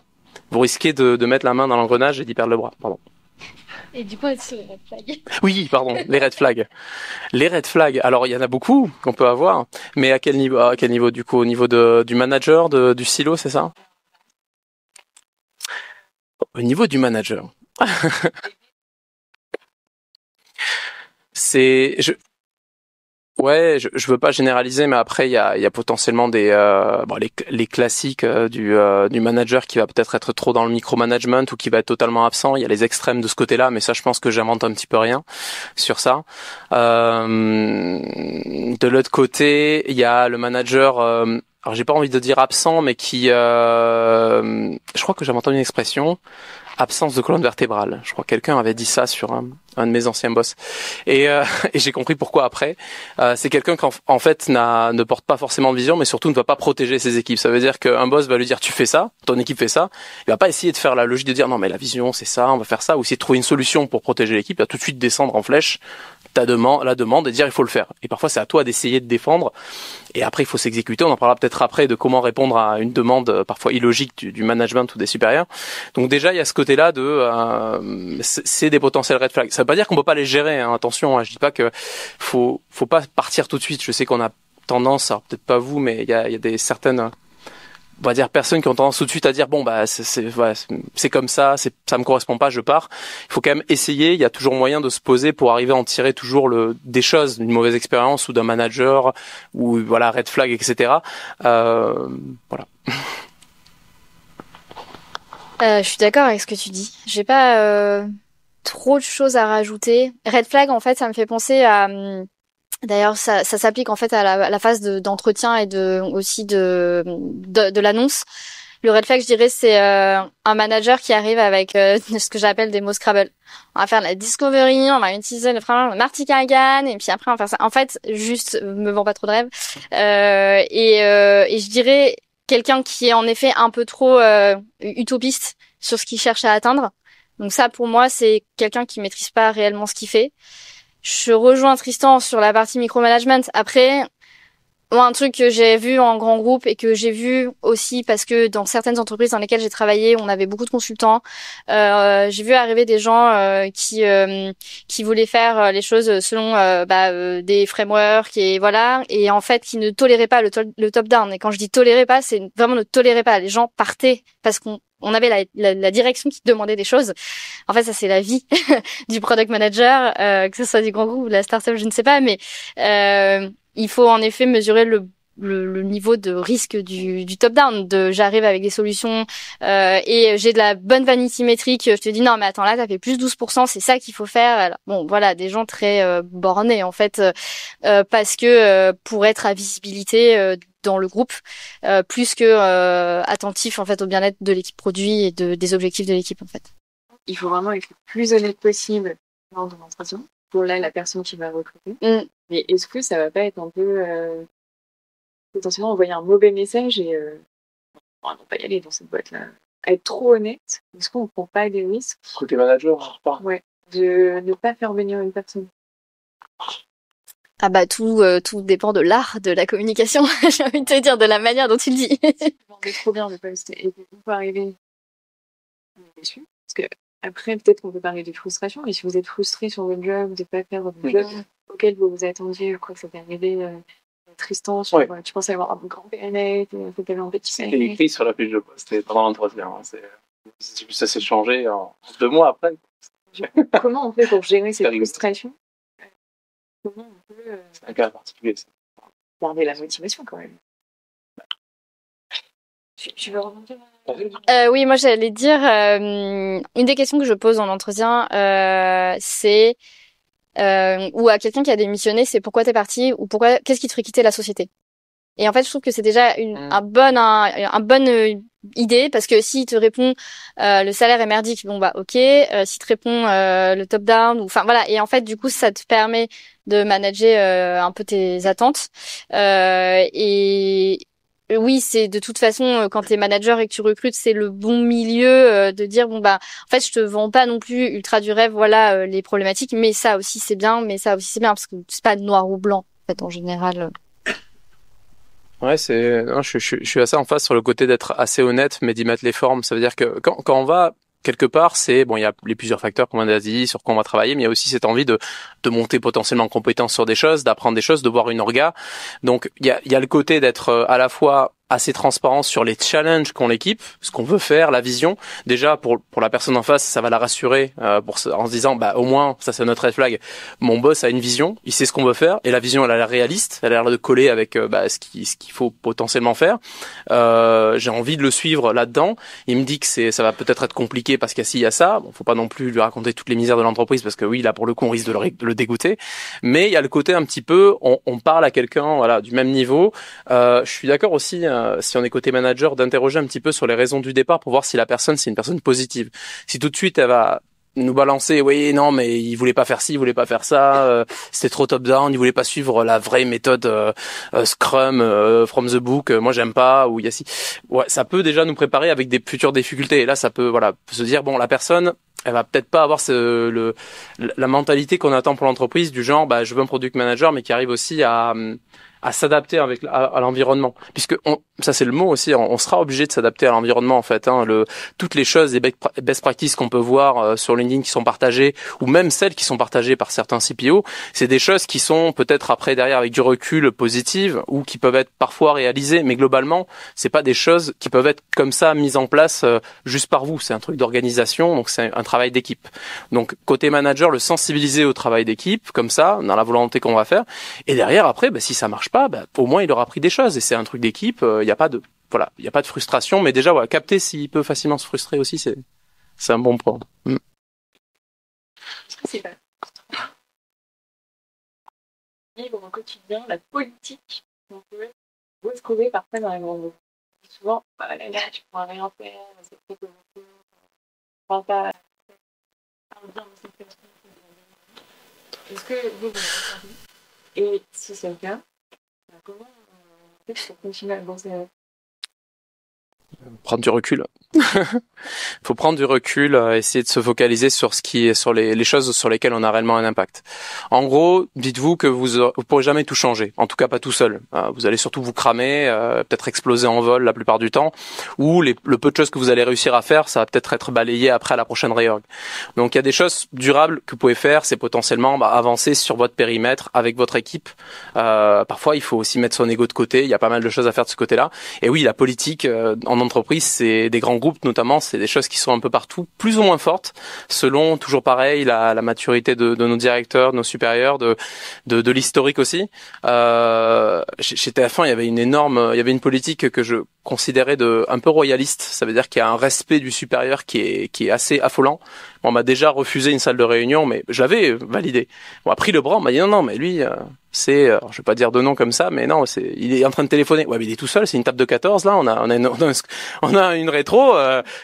Vous risquez de mettre la main dans l'engrenage et d'y perdre le bras, pardon. Et du coup, sur les red flags. Oui, pardon, les red flags. Les red flags, alors il y en a beaucoup qu'on peut avoir, mais à quel niveau du coup? Au niveau du manager, du silo, c'est ça? Au niveau du manager. Je veux pas généraliser, mais après il y a potentiellement les classiques du manager qui va peut-être être trop dans le micromanagement ou qui va être totalement absent. Il y a les extrêmes de ce côté-là, mais ça je pense que j'invente un petit peu rien sur ça. De l'autre côté, il y a le manager. Alors j'ai pas envie de dire absent, mais qui, je crois que j'avais entendu une expression. Absence de colonne vertébrale. Je crois que quelqu'un avait dit ça sur un de mes anciens boss. Et j'ai compris pourquoi après. C'est quelqu'un qui en fait ne porte pas forcément de vision, mais surtout ne va pas protéger ses équipes. Ça veut dire qu'un boss va lui dire tu fais ça, ton équipe fait ça. Il va pas essayer de faire la logique de dire non mais la vision c'est ça, on va faire ça, ou essayer de trouver une solution pour protéger l'équipe. Il va tout de suite descendre en flèche. la demande et dire il faut le faire. Et parfois c'est à toi d'essayer de défendre et après il faut s'exécuter. On en parlera peut-être après de comment répondre à une demande parfois illogique du management ou des supérieurs. Donc déjà il y a ce côté-là c'est des potentiels red flags. Ça veut pas dire qu'on peut pas les gérer, hein. Attention, hein, je dis pas que faut pas partir tout de suite. Je sais qu'on a tendance, alors peut-être pas vous, mais il y a des certaines, on va dire, personnes qui ont tendance tout de suite à dire bon bah c'est comme ça me correspond pas, je pars. Il faut quand même essayer. Il y a toujours moyen de se poser pour arriver à en tirer toujours des choses d'une mauvaise expérience ou d'un manager ou voilà red flag, etc. Voilà. Je suis d'accord avec ce que tu dis. J'ai pas trop de choses à rajouter. Red flag, en fait, ça me fait penser à. D'ailleurs, ça s'applique en fait à la phase d'entretien et aussi de l'annonce. Le red flag, je dirais, c'est un manager qui arrive avec ce que j'appelle des mots Scrabble. On va faire de la discovery, on va utiliser le framework Marty Kagan, et puis après on va faire ça. En fait, juste, me vends pas trop de rêves. Et je dirais quelqu'un qui est en effet un peu trop utopiste sur ce qu'il cherche à atteindre. Donc ça, pour moi, c'est quelqu'un qui maîtrise pas réellement ce qu'il fait. Je rejoins Tristan sur la partie micromanagement. Après, moi, un truc que j'ai vu en grand groupe et que j'ai vu aussi parce que dans certaines entreprises dans lesquelles j'ai travaillé, on avait beaucoup de consultants. J'ai vu arriver des gens qui voulaient faire les choses selon des frameworks et voilà, et en fait qui ne toléraient pas le top-down. Et quand je dis tolérer pas, c'est vraiment ne tolérer pas. Les gens partaient parce qu'on avait la direction qui demandait des choses. En fait, ça c'est la vie du product manager, que ce soit du grand groupe ou de la startup, je ne sais pas, mais il faut en effet mesurer le niveau de risque du top-down. J'arrive avec des solutions et j'ai de la bonne vanity métrique. Je te dis non mais attends là t'as fait plus 12%, c'est ça qu'il faut faire. Alors, bon voilà, des gens très bornés en fait parce que pour être à visibilité dans le groupe plus que attentif en fait au bien-être de l'équipe produit et des objectifs de l'équipe en fait. Il faut vraiment être le plus honnête possible lors de l'entretien pour la personne qui va recruter. Mais est-ce que ça va pas être un peu potentiellement envoyer un mauvais message et non pas y aller dans cette boîte-là. Être trop honnête, est-ce qu'on ne prend pas des risques Côté manager, pas. Ouais, de ne pas faire venir une personne. Ah bah tout dépend de l'art de la communication, j'ai envie de te dire, de la manière dont tu le dis. C'est trop bien de pas rester. Et on peut arriver déçu. Parce que après, peut-être qu'on peut parler de frustration, mais si vous êtes frustré sur votre job, de ne pas faire votre job auquel vous vous attendiez, je crois que ça t'est arrivé Tristan, tu pensais avoir un grand périmètre, c'était un petit périmètre. C'était écrit sur la fiche de poste, c'était pendant l'entretien. Hein, ça s'est changé en 2 mois après. Comment on fait pour gérer cette frustration? Comment on peut c'est un cas particulier, ça. Garder la motivation quand même. Tu veux rebondir? Oui, moi j'allais dire une des questions que je pose en entretien, c'est ou à quelqu'un qui a démissionné, c'est pourquoi t'es parti ou qu'est-ce qui te ferait quitter la société. Et en fait, je trouve que c'est déjà une bonne idée parce que s'il te répond le salaire est merdique, bon bah ok. S'il te répond le top down, enfin voilà. Et en fait, du coup, ça te permet de manager un peu tes attentes. Et oui, c'est de toute façon quand t'es manager et que tu recrutes, c'est le bon milieu de dire bon bah en fait je te vends pas non plus ultra du rêve, voilà les problématiques, mais ça aussi c'est bien, parce que c'est pas noir ou blanc en fait en général. Ouais, je suis assez en phase sur le côté d'être assez honnête, mais d'y mettre les formes. Ça veut dire que quand on va quelque part, c'est bon, il y a les plusieurs facteurs qu'on a dit sur quoi on va travailler, mais il y a aussi cette envie de monter potentiellement en compétence sur des choses, d'apprendre des choses, de voir une orga. Donc il y a le côté d'être à la fois assez transparent sur les challenges qu'ont l'équipe, ce qu'on veut faire, la vision. Déjà pour la personne en face, ça va la rassurer en se disant bah au moins ça c'est notre red flag. Mon boss a une vision, il sait ce qu'on veut faire et la vision elle a l'air réaliste, elle a l'air de coller avec ce qu'il faut potentiellement faire. J'ai envie de le suivre là-dedans. Il me dit que ça va peut-être être compliqué parce qu'il y a ci, il y a ça. Bon, faut pas non plus lui raconter toutes les misères de l'entreprise parce que oui, là pour le coup on risque de le dégoûter. Mais il y a le côté un petit peu on parle à quelqu'un voilà du même niveau. Je suis d'accord aussi si on est côté manager, d'interroger un petit peu sur les raisons du départ pour voir si la personne, c'est une personne positive. Si tout de suite, elle va nous balancer, oui, non, mais il voulait pas faire ci, il voulait pas faire ça, c'était trop top-down, il voulait pas suivre la vraie méthode Scrum, from the book, moi j'aime pas, ou il y a si. Ouais, ça peut déjà nous préparer avec des futures difficultés. Et là, ça peut, se dire, bon, la personne, elle va peut-être pas avoir la mentalité qu'on attend pour l'entreprise du genre, je veux un product manager, mais qui arrive aussi à s'adapter à l'environnement, puisque ça c'est le mot aussi, on sera obligé de s'adapter à l'environnement en fait. Toutes les choses, les best practices qu'on peut voir sur LinkedIn qui sont partagées, ou même celles qui sont partagées par certains CPO, c'est des choses qui sont peut-être après derrière avec du recul positives ou qui peuvent être parfois réalisées, mais globalement c'est pas des choses qui peuvent être comme ça mises en place juste par vous. C'est un truc d'organisation, donc c'est un travail d'équipe. Donc côté manager, le sensibiliser au travail d'équipe, comme ça, dans la volonté qu'on va faire, et derrière après, si ça marche pas, au moins il aura appris des choses et c'est un truc d'équipe. Il y a pas de frustration, mais déjà capter s'il peut facilement se frustrer aussi, c'est un bon point. C'est pas vivre au quotidien la politique qu'on peut retrouver parfois dans les grands groupes. Souvent, là, tu pourras rien faire, c'est trop compliqué, enfin, pas bien de cette personne. Est-ce que vous avez entendu? Et si c'est le cas, comment on fait pour continuer à avancer? Prendre du recul. Faut prendre du recul, essayer de se focaliser sur sur les choses sur lesquelles on a réellement un impact. En gros, dites-vous que vous pourrez jamais tout changer, en tout cas pas tout seul. Vous allez surtout vous cramer, peut-être exploser en vol la plupart du temps, ou le peu de choses que vous allez réussir à faire, ça va peut-être être balayé après à la prochaine réorg. Donc il y a des choses durables que vous pouvez faire, c'est potentiellement avancer sur votre périmètre avec votre équipe. Parfois il faut aussi mettre son ego de côté, il y a pas mal de choses à faire de ce côté-là. Et oui, la politique en entreprise, c'est des grands groupes notamment, c'est des choses qui sont un peu partout, plus ou moins fortes, selon, toujours pareil, la maturité de nos directeurs, de nos supérieurs, de l'historique aussi. Chez TF1, il y avait une politique que je considérais un peu royaliste. Ça veut dire qu'il y a un respect du supérieur qui est assez affolant. On m'a déjà refusé une salle de réunion, mais je l'avais validé. On m'a pris le bras, on m'a dit non, mais lui, je vais pas dire de nom comme ça, mais non, il est en train de téléphoner. Ouais, mais il est tout seul, c'est une table de 14, là, on a une rétro,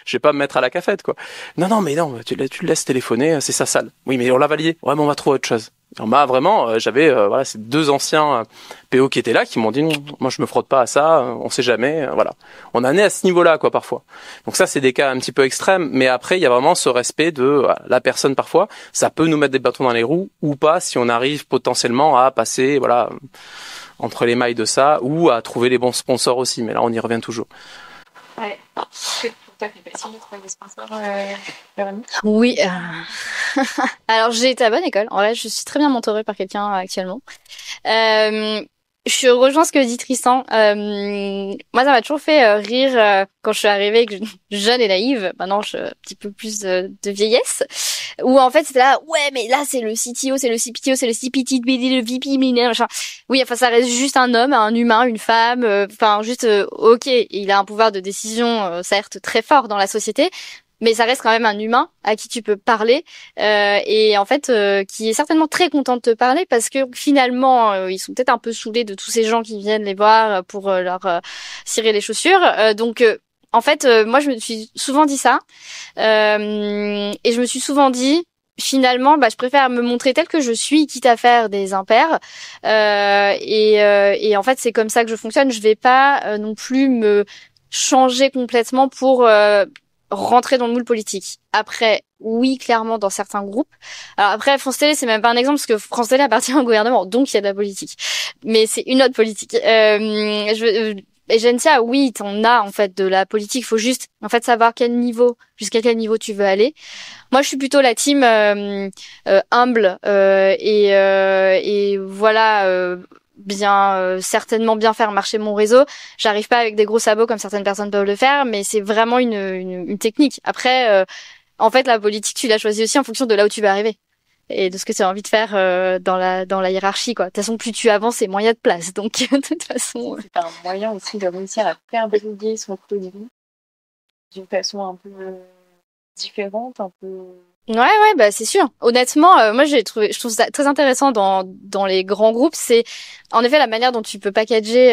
je vais pas me mettre à la cafette, quoi. Non, mais non, tu le laisses téléphoner, c'est sa salle. Oui, mais on l'a validé. Ouais, mais on va trouver autre chose. On m'a vraiment, j'avais ces deux anciens PO qui étaient là, qui m'ont dit moi je me frotte pas à ça, on sait jamais, voilà. On en est à ce niveau-là quoi parfois. Donc ça c'est des cas un petit peu extrêmes, mais après il y a vraiment ce respect de la personne parfois, ça peut nous mettre des bâtons dans les roues ou pas si on arrive potentiellement à passer entre les mailles de ça ou à trouver les bons sponsors aussi, mais là on y revient toujours. Ouais. Toi, c'est facile de trouver des sponsors, Véronique? Oui. Alors, j'ai été à bonne école. En vrai, je suis très bien mentorée par quelqu'un actuellement. Je rejoins ce que dit Tristan. Moi, ça m'a toujours fait rire quand je suis arrivée, jeune et naïve. Maintenant, je un petit peu plus de vieillesse. Où en fait, c'était là, ouais, mais là, c'est le CTO, c'est le CPTO, c'est le CPT, le VP, machin. Oui, enfin, ça reste juste un homme, un humain, une femme. Enfin, juste, ok, il a un pouvoir de décision, certes, très fort dans la société. Mais ça reste quand même un humain à qui tu peux parler et en fait qui est certainement très content de te parler parce que finalement ils sont peut-être un peu saoulés de tous ces gens qui viennent les voir pour leur cirer les chaussures. Donc en fait moi je me suis souvent dit ça et je me suis souvent dit finalement je préfère me montrer telle que je suis quitte à faire des impairs et en fait c'est comme ça que je fonctionne. Je vais pas non plus me changer complètement pour rentrer dans le moule politique. Après, oui, clairement, dans certains groupes. Alors après, France Télé, c'est même pas un exemple, parce que France Télé appartient au gouvernement, donc il y a de la politique. Mais c'est une autre politique. Et Gentia, oui, t'en as, en fait, de la politique. Il faut juste, en fait, savoir jusqu'à quel niveau tu veux aller. Moi, je suis plutôt la team humble et voilà... certainement bien faire marcher mon réseau. J'arrive pas avec des gros sabots comme certaines personnes peuvent le faire, mais c'est vraiment une technique. Après, en fait, la politique, tu l'as choisie aussi en fonction de là où tu vas arriver et de ce que tu as envie de faire dans la hiérarchie, quoi. De toute façon, plus tu avances, et moins il y a de place. Donc, de toute façon... C'est un moyen aussi de réussir à faire briller son produit d'une façon un peu différente, un peu... Ouais, c'est sûr. Honnêtement, moi je trouve ça très intéressant dans les grands groupes, c'est en effet la manière dont tu peux packager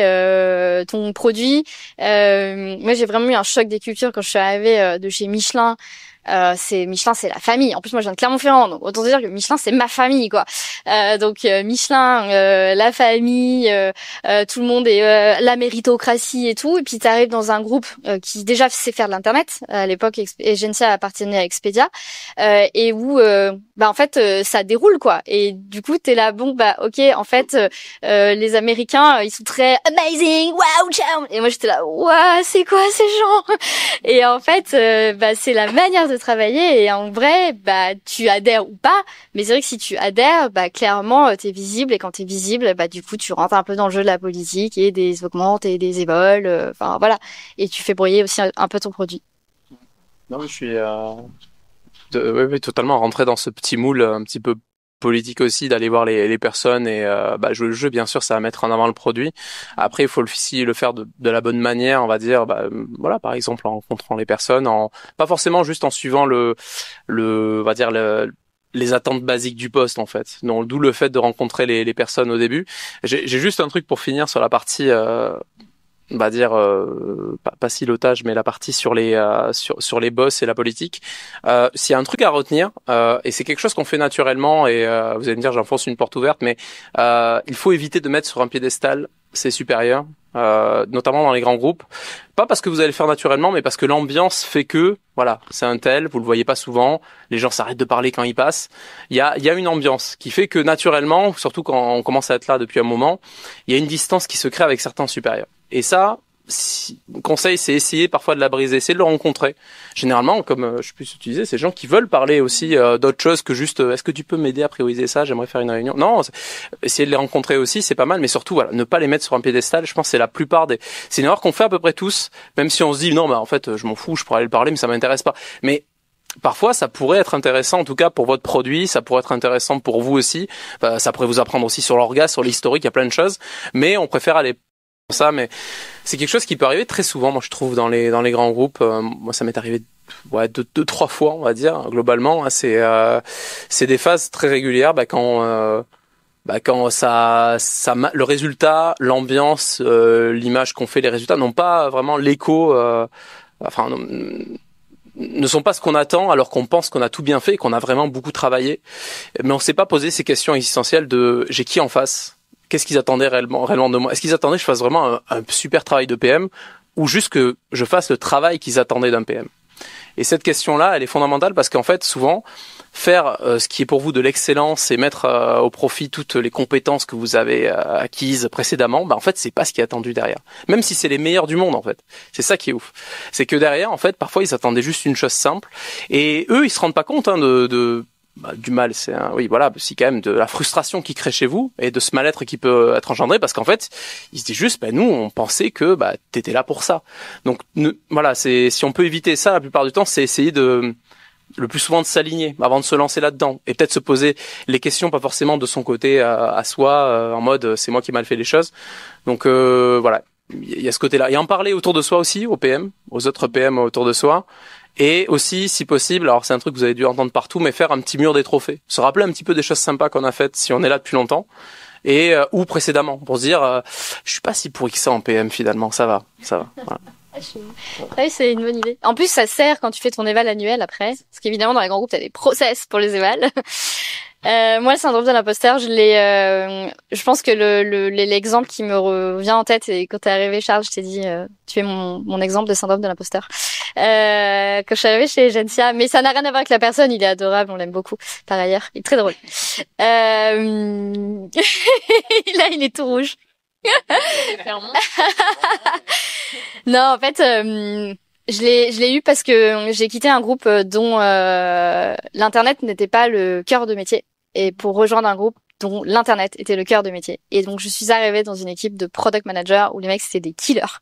ton produit. Moi j'ai vraiment eu un choc des cultures quand je suis arrivée de chez Michelin. c'est Michelin, c'est la famille. En plus, moi, je viens de Clermont-Ferrand, donc autant dire que Michelin, c'est ma famille, quoi. Donc Michelin, la famille, tout le monde est la méritocratie et tout. Et puis t'arrives dans un groupe qui déjà sait faire de l'internet. À l'époque, Egencia appartenait à Expedia, et où en fait ça déroule, quoi. Et du coup, t'es là, bon ok, en fait, les Américains, ils sont très amazing, wow, ciao. Et moi, j'étais là, waouh, c'est quoi ces gens? Et en fait, c'est la manière de travailler. Et en vrai, tu adhères ou pas. Mais c'est vrai que si tu adhères, clairement, t'es visible. Et quand t'es visible, du coup, tu rentres un peu dans le jeu de la politique et des augmentes et des évols. Enfin, voilà. Et tu fais briller aussi un peu ton produit. Non, mais je suis oui, totalement rentré dans ce petit moule un petit peu politique aussi, d'aller voir les personnes et jouer le jeu. Bien sûr, ça va mettre en avant le produit. Après, il faut aussi le faire de la bonne manière, on va dire. Voilà, par exemple, en rencontrant les personnes, pas forcément juste en suivant on va dire les attentes basiques du poste, en fait. Donc, d'où le fait de rencontrer les personnes au début. J'ai juste un truc pour finir sur la partie on va dire pas silotage, mais la partie sur sur les boss et la politique. S'il y a un truc à retenir, et c'est quelque chose qu'on fait naturellement, et vous allez me dire j'enfonce une porte ouverte, mais il faut éviter de mettre sur un piédestal ses supérieurs, notamment dans les grands groupes. Pas parce que vous allez le faire naturellement, mais parce que l'ambiance fait que, voilà, c'est un tel, vous le voyez pas souvent, les gens s'arrêtent de parler quand ils passent. Il y a une ambiance qui fait que naturellement, surtout quand on commence à être là depuis un moment, il y a une distance qui se crée avec certains supérieurs. Et ça, conseil, c'est essayer parfois de la briser, essayer de le rencontrer. Généralement, comme je sais plus utiliser, c'est des gens qui veulent parler aussi d'autre chose que juste est-ce que tu peux m'aider à prioriser ça, j'aimerais faire une réunion. Non, essayer de les rencontrer aussi, c'est pas mal, mais surtout voilà, ne pas les mettre sur un piédestal. Je pense que c'est la plupart c'est une erreur qu'on fait à peu près tous, même si on se dit non, en fait, je m'en fous, je pourrais aller le parler, mais ça m'intéresse pas. Mais parfois, ça pourrait être intéressant, en tout cas pour votre produit, ça pourrait être intéressant pour vous aussi. Ça pourrait vous apprendre aussi sur l'orgasme, sur l'historique, il y a plein de choses, mais on préfère aller ça, mais c'est quelque chose qui peut arriver très souvent, moi je trouve, dans les grands groupes. Moi ça m'est arrivé deux, trois fois, on va dire, globalement. C'est des phases très régulières quand le résultat, l'ambiance, l'image qu'on fait, les résultats n'ont pas vraiment l'écho, ne sont pas ce qu'on attend, alors qu'on pense qu'on a tout bien fait, qu'on a vraiment beaucoup travaillé, mais on s'est pas posé ces questions existentielles de j'ai qui en face. Qu'est-ce qu'ils attendaient réellement de moi? Est-ce qu'ils attendaient que je fasse vraiment un super travail de PM ou juste que je fasse le travail qu'ils attendaient d'un PM? Et cette question-là, elle est fondamentale parce qu'en fait, souvent, faire ce qui est pour vous de l'excellence et mettre au profit toutes les compétences que vous avez acquises précédemment, en fait, c'est pas ce qui est attendu derrière. Même si c'est les meilleurs du monde, en fait. C'est ça qui est ouf. C'est que derrière, en fait, parfois, ils attendaient juste une chose simple et eux, ils se rendent pas compte du mal, c'est c'est quand même de la frustration qui crée chez vous et de ce mal-être qui peut être engendré parce qu'en fait, ils se disent juste, nous, on pensait que t'étais là pour ça. Donc si on peut éviter ça, la plupart du temps, c'est essayer le plus souvent de s'aligner avant de se lancer là-dedans et peut-être se poser les questions, pas forcément de son côté à soi, en mode c'est moi qui ai mal fait les choses. Donc il y a ce côté-là et en parler autour de soi aussi, aux PM, aux autres PM autour de soi. Et aussi, si possible, alors c'est un truc que vous avez dû entendre partout, mais faire un petit mur des trophées. Se rappeler un petit peu des choses sympas qu'on a faites si on est là depuis longtemps et ou précédemment pour se dire je suis pas si pourri que ça en PM finalement, ça va. Voilà. Oui, c'est une bonne idée. En plus, ça sert quand tu fais ton éval annuel après, parce qu'évidemment dans les grands groupes, t'as des process pour les évals. Moi, le syndrome de l'imposteur, je pense que l'exemple qui me revient en tête, et quand t'es arrivé, Charles, je t'ai dit, tu es mon exemple de syndrome de l'imposteur. Quand je suis arrivée chez Egencia, mais ça n'a rien à voir avec la personne, il est adorable, on l'aime beaucoup, par ailleurs. Il est très drôle. Là, il est tout rouge. Non, en fait, je l'ai eu parce que j'ai quitté un groupe dont l'internet n'était pas le cœur de métier, et pour rejoindre un groupe dont l'internet était le cœur de métier. Et donc je suis arrivée dans une équipe de product manager où les mecs c'était des killers.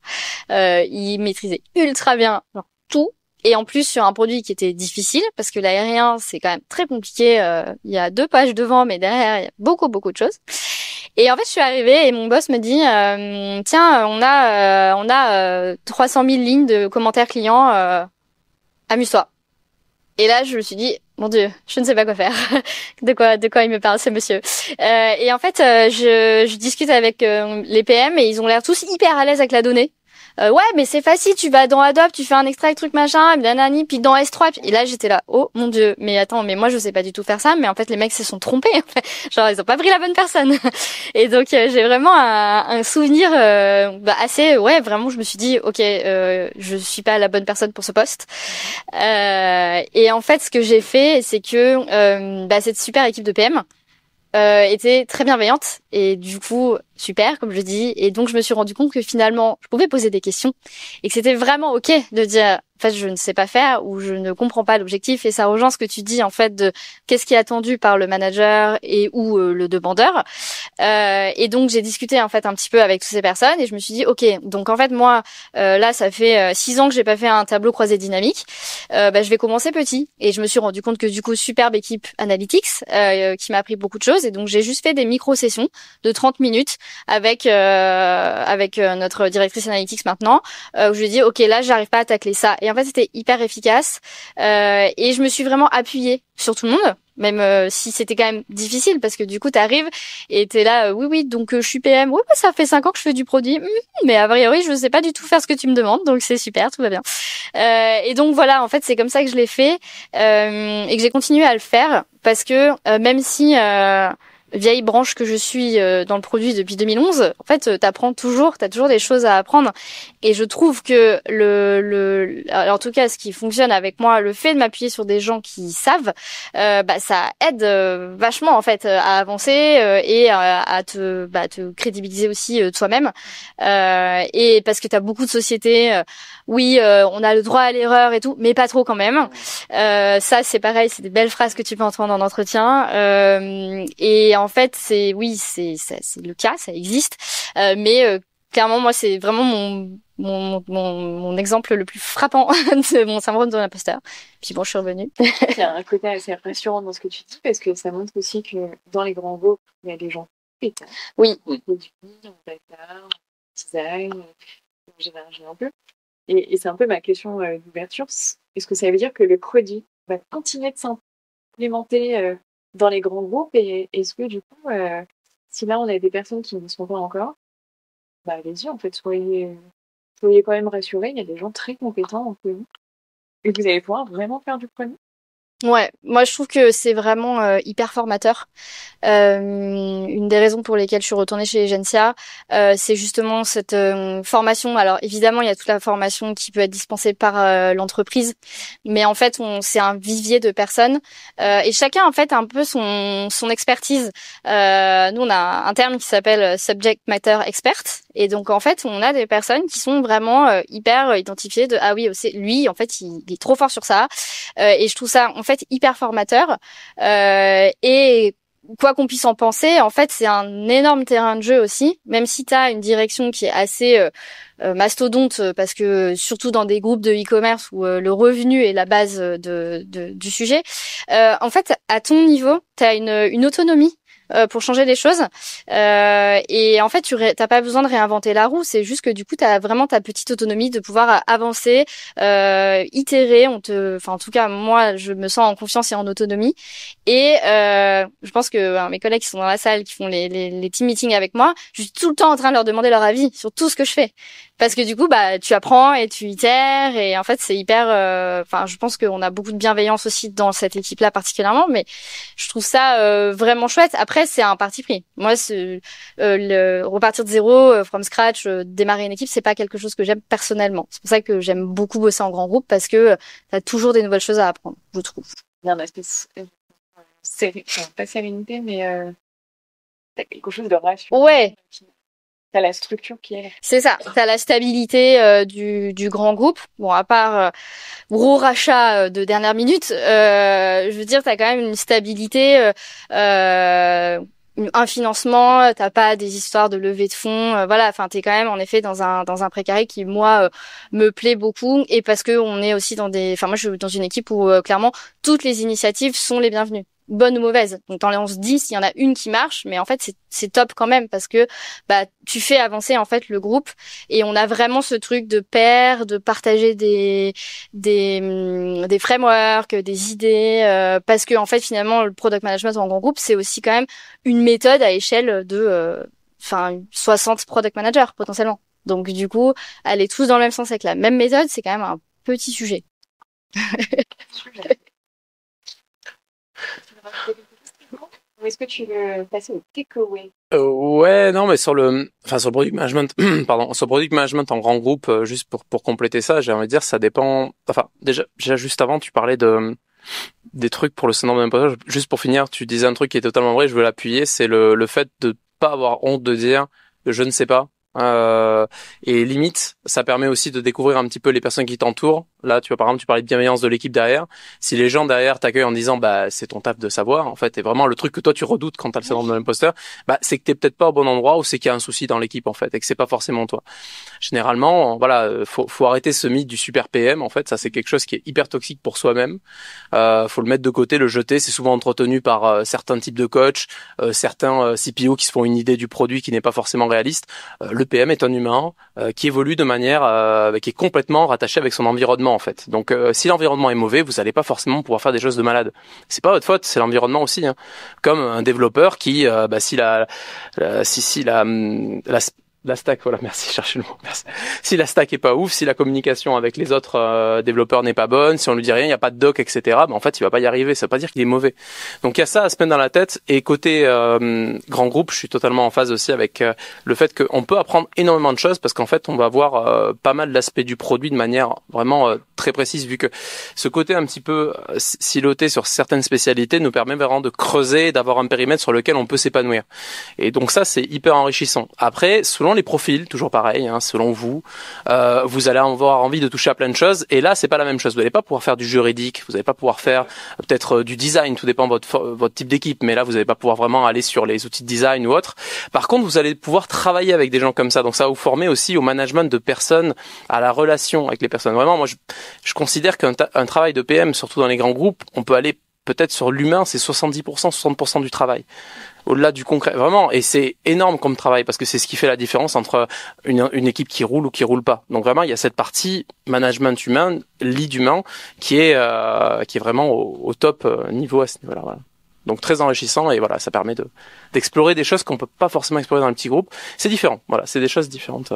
Ils maîtrisaient ultra bien tout. Et en plus sur un produit qui était difficile parce que l'aérien c'est quand même très compliqué. Il y a 2 pages devant, mais derrière il y a beaucoup de choses. Et en fait, je suis arrivée et mon boss me dit tiens, on a 300 000 lignes de commentaires clients, amuse-toi. Et là, je me suis dit mon Dieu, je ne sais pas quoi faire. de quoi il me parle, ce monsieur. Et en fait, je discute avec les PM et ils ont l'air tous hyper à l'aise avec la donnée. ouais, mais c'est facile, tu vas dans Adobe, tu fais un extrait, truc machin, nanani, puis dans S3, et là j'étais là, oh mon dieu, mais attends, mais moi je sais pas du tout faire ça, mais en fait les mecs se sont trompés, en fait. Genre ils ont pas pris la bonne personne. Et donc j'ai vraiment un souvenir assez, ouais, vraiment je me suis dit, ok, je suis pas la bonne personne pour ce poste. Et en fait ce que j'ai fait, c'est que cette super équipe de PM était très bienveillante et du coup super comme je dis, et donc je me suis rendu compte que finalement je pouvais poser des questions et que c'était vraiment ok de dire en fait je ne sais pas faire ou je ne comprends pas l'objectif, et ça rejoint ce que tu dis en fait de qu'est-ce qui est attendu par le manager et ou le demandeur, et donc j'ai discuté en fait un petit peu avec toutes ces personnes et je me suis dit ok, donc en fait moi là ça fait 6 ans que j'ai pas fait un tableau croisé dynamique, je vais commencer petit, et je me suis rendu compte que du coup superbe équipe analytics qui m'a appris beaucoup de choses, et donc j'ai juste fait des micro-sessions de 30 minutes avec notre directrice analytics maintenant, où je lui ai dit ok là j'arrive pas à tacler ça, et en fait c'était hyper efficace, et je me suis vraiment appuyée sur tout le monde, même si c'était quand même difficile parce que du coup t'arrives et t'es là oui donc je suis PM, oui ça fait 5 ans que je fais du produit, mais a priori je sais pas du tout faire ce que tu me demandes, donc c'est super, tout va bien, et donc voilà en fait c'est comme ça que je l'ai fait, et que j'ai continué à le faire parce que même si vieille branche que je suis dans le produit depuis 2011, en fait t'as toujours des choses à apprendre, et je trouve que alors, en tout cas ce qui fonctionne avec moi, le fait de m'appuyer sur des gens qui savent, ça aide vachement en fait à avancer et à te crédibiliser aussi toi-même, et parce que t'as beaucoup de sociétés on a le droit à l'erreur et tout, mais pas trop quand même. Ça c'est pareil, c'est des belles phrases que tu peux entendre en entretien, et en fait c'est le cas, ça existe, mais clairement moi c'est vraiment mon exemple le plus frappant de mon syndrome de l'imposteur. Puis bon, je suis revenue. Il y a un côté assez rassurant dans ce que tu dis parce que ça montre aussi que dans les grands groupes, il y a des gens compétents. Oui. En produit, en data, en design, en général un peu. Et c'est un peu ma question d'ouverture. Est-ce que ça veut dire que le produit va continuer de s'implémenter dans les grands groupes, et est-ce que du coup, si là on a des personnes qui ne sont pas encore, allez-y en fait, soyez quand même rassurés, il y a des gens très compétents entre vous et vous allez pouvoir vraiment faire du produit. Ouais, moi je trouve que c'est vraiment hyper formateur. Une des raisons pour lesquelles je suis retournée chez Egencia, c'est justement cette formation. Alors évidemment, il y a toute la formation qui peut être dispensée par l'entreprise, mais en fait, c'est un vivier de personnes et chacun en fait a un peu son expertise. Nous, on a un terme qui s'appelle subject matter expert, et donc en fait, on a des personnes qui sont vraiment hyper identifiées de ah oui, lui en fait, il est trop fort sur ça, et je trouve ça en fait hyper formateur, et quoi qu'on puisse en penser, en fait, c'est un énorme terrain de jeu aussi, même si tu as une direction qui est assez mastodonte, parce que surtout dans des groupes de e-commerce où le revenu est la base du sujet, en fait, à ton niveau, tu as une autonomie pour changer les choses, et en fait t'as pas besoin de réinventer la roue, c'est juste que du coup t'as vraiment ta petite autonomie de pouvoir avancer, itérer, en tout cas moi je me sens en confiance et en autonomie, et je pense que mes collègues qui sont dans la salle, qui font les team meetings avec moi, je suis tout le temps en train de leur demander leur avis sur tout ce que je fais, parce que du coup tu apprends et tu itères, et en fait c'est hyper je pense qu'on a beaucoup de bienveillance aussi dans cette équipe là particulièrement, mais je trouve ça vraiment chouette. Après c'est un parti pris, moi c'est le repartir de zéro, from scratch, démarrer une équipe, c'est pas quelque chose que j'aime personnellement. C'est pour ça que j'aime beaucoup bosser en grand groupe, parce que t'as toujours des nouvelles choses à apprendre, je trouve. Il y a un aspect pas sérénité, mais t'as quelque chose de rassurant. Ouais. T'as la structure qui est là. C'est ça, t'as la stabilité du grand groupe. Bon, à part gros rachat de dernière minute, je veux dire, t'as quand même une stabilité, un financement, t'as pas des histoires de levée de fonds, voilà, enfin t'es quand même en effet dans un précaré qui moi me plaît beaucoup, et parce que on est aussi moi je suis dans une équipe où clairement toutes les initiatives sont les bienvenues, bonnes ou mauvaises. Donc dans les 11-10, il y en a une qui marche, mais en fait c'est top quand même, parce que tu fais avancer en fait le groupe, et on a vraiment ce truc de pair, de partager des frameworks, des idées, parce que en fait finalement le product management en grand groupe, c'est aussi quand même une méthode à échelle de 60 product managers potentiellement. Donc du coup, aller tous dans le même sens avec la même méthode, c'est quand même un petit sujet. Ou est-ce que tu veux passer au takeaway? Ouais, non, mais sur le product management, pardon, sur le product management en grand groupe, juste pour compléter ça, j'ai envie de dire, ça dépend. Enfin, déjà juste avant, tu parlais des trucs pour le syndrome d'imposteur. Juste pour finir, tu disais un truc qui est totalement vrai, je veux l'appuyer, c'est le fait de pas avoir honte de dire je ne sais pas. Et limite, ça permet aussi de découvrir un petit peu les personnes qui t'entourent. Là, tu vois, par exemple, tu parlais de bienveillance de l'équipe derrière. Si les gens derrière t'accueillent en disant, bah, c'est ton taf de savoir, en fait, et vraiment le truc que toi tu redoutes quand t'as le syndrome de l'imposteur, bah, c'est que t'es peut-être pas au bon endroit ou c'est qu'il y a un souci dans l'équipe, en fait, et que c'est pas forcément toi. Généralement, voilà, faut arrêter ce mythe du super PM. En fait, ça c'est quelque chose qui est hyper toxique pour soi-même. Faut le mettre de côté, le jeter. C'est souvent entretenu par certains types de coachs, certains CPO qui se font une idée du produit qui n'est pas forcément réaliste. Le PM est un humain qui évolue de manière qui est complètement rattaché avec son environnement en fait. Donc si l'environnement est mauvais, vous n'allez pas forcément pouvoir faire des choses de malade. C'est pas votre faute, c'est l'environnement aussi. Hein. Comme un développeur qui, si la stack, voilà, merci, cherchez le mot, merci. Si la stack est pas ouf, si la communication avec les autres développeurs n'est pas bonne, si on lui dit rien, il n'y a pas de doc, etc., ben en fait, il va pas y arriver. Ça veut pas dire qu'il est mauvais. Donc il y a ça à se mettre dans la tête. Et côté grand groupe, je suis totalement en phase aussi avec le fait qu'on peut apprendre énormément de choses parce qu'en fait, on va voir pas mal l'aspect du produit de manière vraiment très précise, vu que ce côté un petit peu siloté sur certaines spécialités nous permet vraiment de creuser, d'avoir un périmètre sur lequel on peut s'épanouir. Et donc ça, c'est hyper enrichissant. Après, selon les profils, toujours pareil, hein, selon vous, vous allez avoir envie de toucher à plein de choses. Et là, c'est pas la même chose. Vous n'allez pas pouvoir faire du juridique, vous n'allez pas pouvoir faire peut-être du design, tout dépend de votre type d'équipe. Mais là, vous n'allez pas pouvoir vraiment aller sur les outils de design ou autre. Par contre, vous allez pouvoir travailler avec des gens comme ça. Donc ça va vous former aussi au management de personnes, à la relation avec les personnes. Vraiment, moi, je considère qu'un travail de PM, surtout dans les grands groupes, on peut aller peut-être sur l'humain, c'est 70%, 60% du travail. Au-delà du concret, vraiment, et c'est énorme comme travail parce que c'est ce qui fait la différence entre une équipe qui roule ou qui roule pas. Donc vraiment, il y a cette partie management humain, lead humain, qui est vraiment au top niveau à ce niveau-là. Voilà. Donc très enrichissant et voilà, ça permet d'explorer des choses qu'on peut pas forcément explorer dans le petit groupe. C'est différent, voilà, c'est des choses différentes.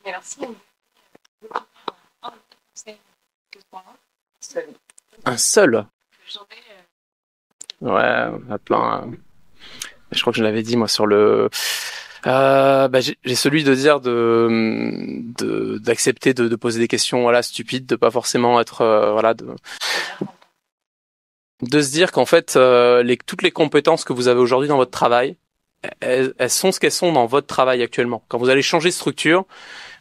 Merci. Un seul. Ouais, on a plein. Je crois que je l'avais dit moi sur le. J'ai celui de dire d'accepter de poser des questions voilà stupides, de pas forcément être de se dire qu'en fait toutes les compétences que vous avez aujourd'hui dans votre travail, elles sont ce qu'elles sont dans votre travail actuellement. Quand vous allez changer de structure,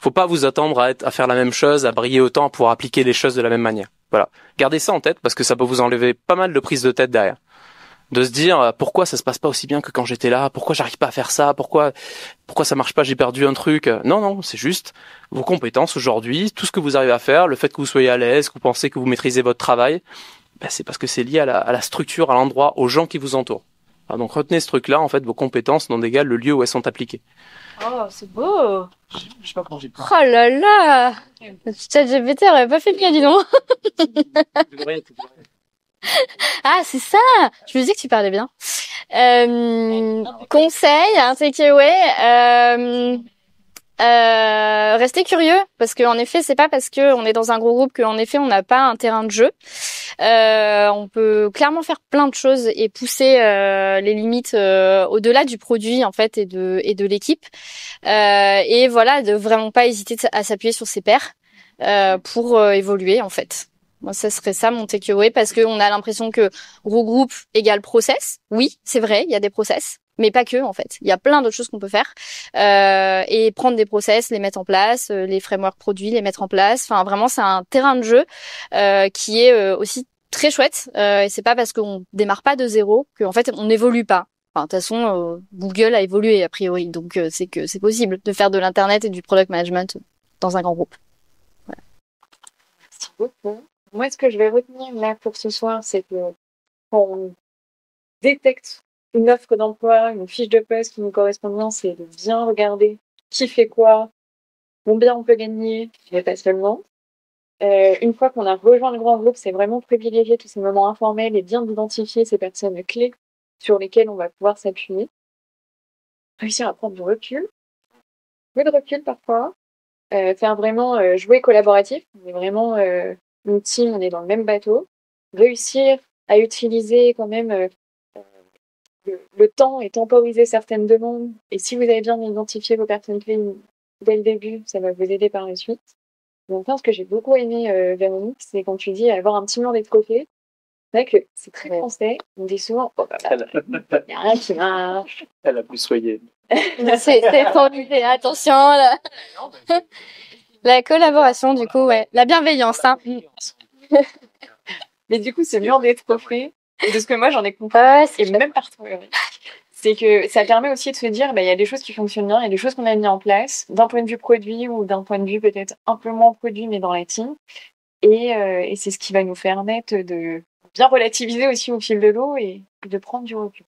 faut pas vous attendre à faire la même chose, à briller autant, à pouvoir appliquer les choses de la même manière. Voilà, gardez ça en tête parce que ça peut vous enlever pas mal de prise de tête derrière. De se dire pourquoi ça se passe pas aussi bien que quand j'étais là, pourquoi j'arrive pas à faire ça, pourquoi ça marche pas, j'ai perdu un truc. Non, c'est juste vos compétences aujourd'hui, tout ce que vous arrivez à faire, le fait que vous soyez à l'aise, que vous pensez que vous maîtrisez votre travail, c'est parce que c'est lié à la structure, à l'endroit, aux gens qui vous entourent. Alors donc retenez ce truc-là, en fait, vos compétences n'ont d'égal le lieu où elles sont appliquées. Oh, c'est beau. Je sais pas comment j'ai pris. Oh là là. ChatGPT aurait pas fait bien, dis donc. Ah, c'est ça. Je me disais que tu parlais bien. Conseil, un takeaway. Restez curieux parce que en effet, c'est pas parce que on est dans un gros groupe qu'en effet on n'a pas un terrain de jeu. On peut clairement faire plein de choses et pousser les limites au-delà du produit en fait et de l'équipe. Et voilà, de vraiment pas hésiter à s'appuyer sur ses pairs pour évoluer en fait. Moi, ça serait ça mon takeaway parce que on a l'impression que gros groupe égale process. Oui, c'est vrai, il y a des process, mais pas que en fait. Il y a plein d'autres choses qu'on peut faire et prendre des process, les mettre en place, les frameworks produits, les mettre en place. Enfin, vraiment, c'est un terrain de jeu qui est aussi très chouette. Et c'est pas parce qu'on démarre pas de zéro qu'en fait on n'évolue pas. Enfin, de toute façon, Google a évolué a priori, donc c'est que c'est possible de faire de l'internet et du product management dans un grand groupe. Voilà. Merci beaucoup. Moi, ce que je vais retenir là pour ce soir, c'est que quand on détecte une offre d'emploi, une fiche de poste qui nous correspond bien, c'est de bien regarder qui fait quoi, combien on peut gagner, mais pas seulement. Une fois qu'on a rejoint le grand groupe, c'est vraiment privilégier tous ces moments informels et bien identifier ces personnes clés sur lesquelles on va pouvoir s'appuyer. Réussir à prendre du recul. peu de recul parfois, faire vraiment jouer collaboratif. On est vraiment une team, on est dans le même bateau. Réussir à utiliser quand même le temps et temporiser certaines demandes. Et si vous avez bien identifié vos personnes clés dès le début, ça va vous aider par la suite. Donc, ce que j'ai beaucoup aimé, Véronique, c'est quand tu dis avoir un petit mur des trophées. C'est vrai que c'est très français. On dit souvent, oh, bah, il n'y a rien qui marche. Elle a plus soigné. C'est formulé, attention là. La collaboration, du coup, ouais. La bienveillance, hein. Mais du coup, ce mur des trophées, de ce que moi j'en ai compris, Ouais, c'est et même partout, c'est que ça permet aussi de se dire, bah, il y a des choses qui fonctionnent bien, il y a des choses qu'on a mis en place, d'un point de vue produit ou d'un point de vue peut-être un peu moins produit, mais dans la team. Et c'est ce qui va nous permettre de bien relativiser aussi au fil de l'eau et de prendre du recul.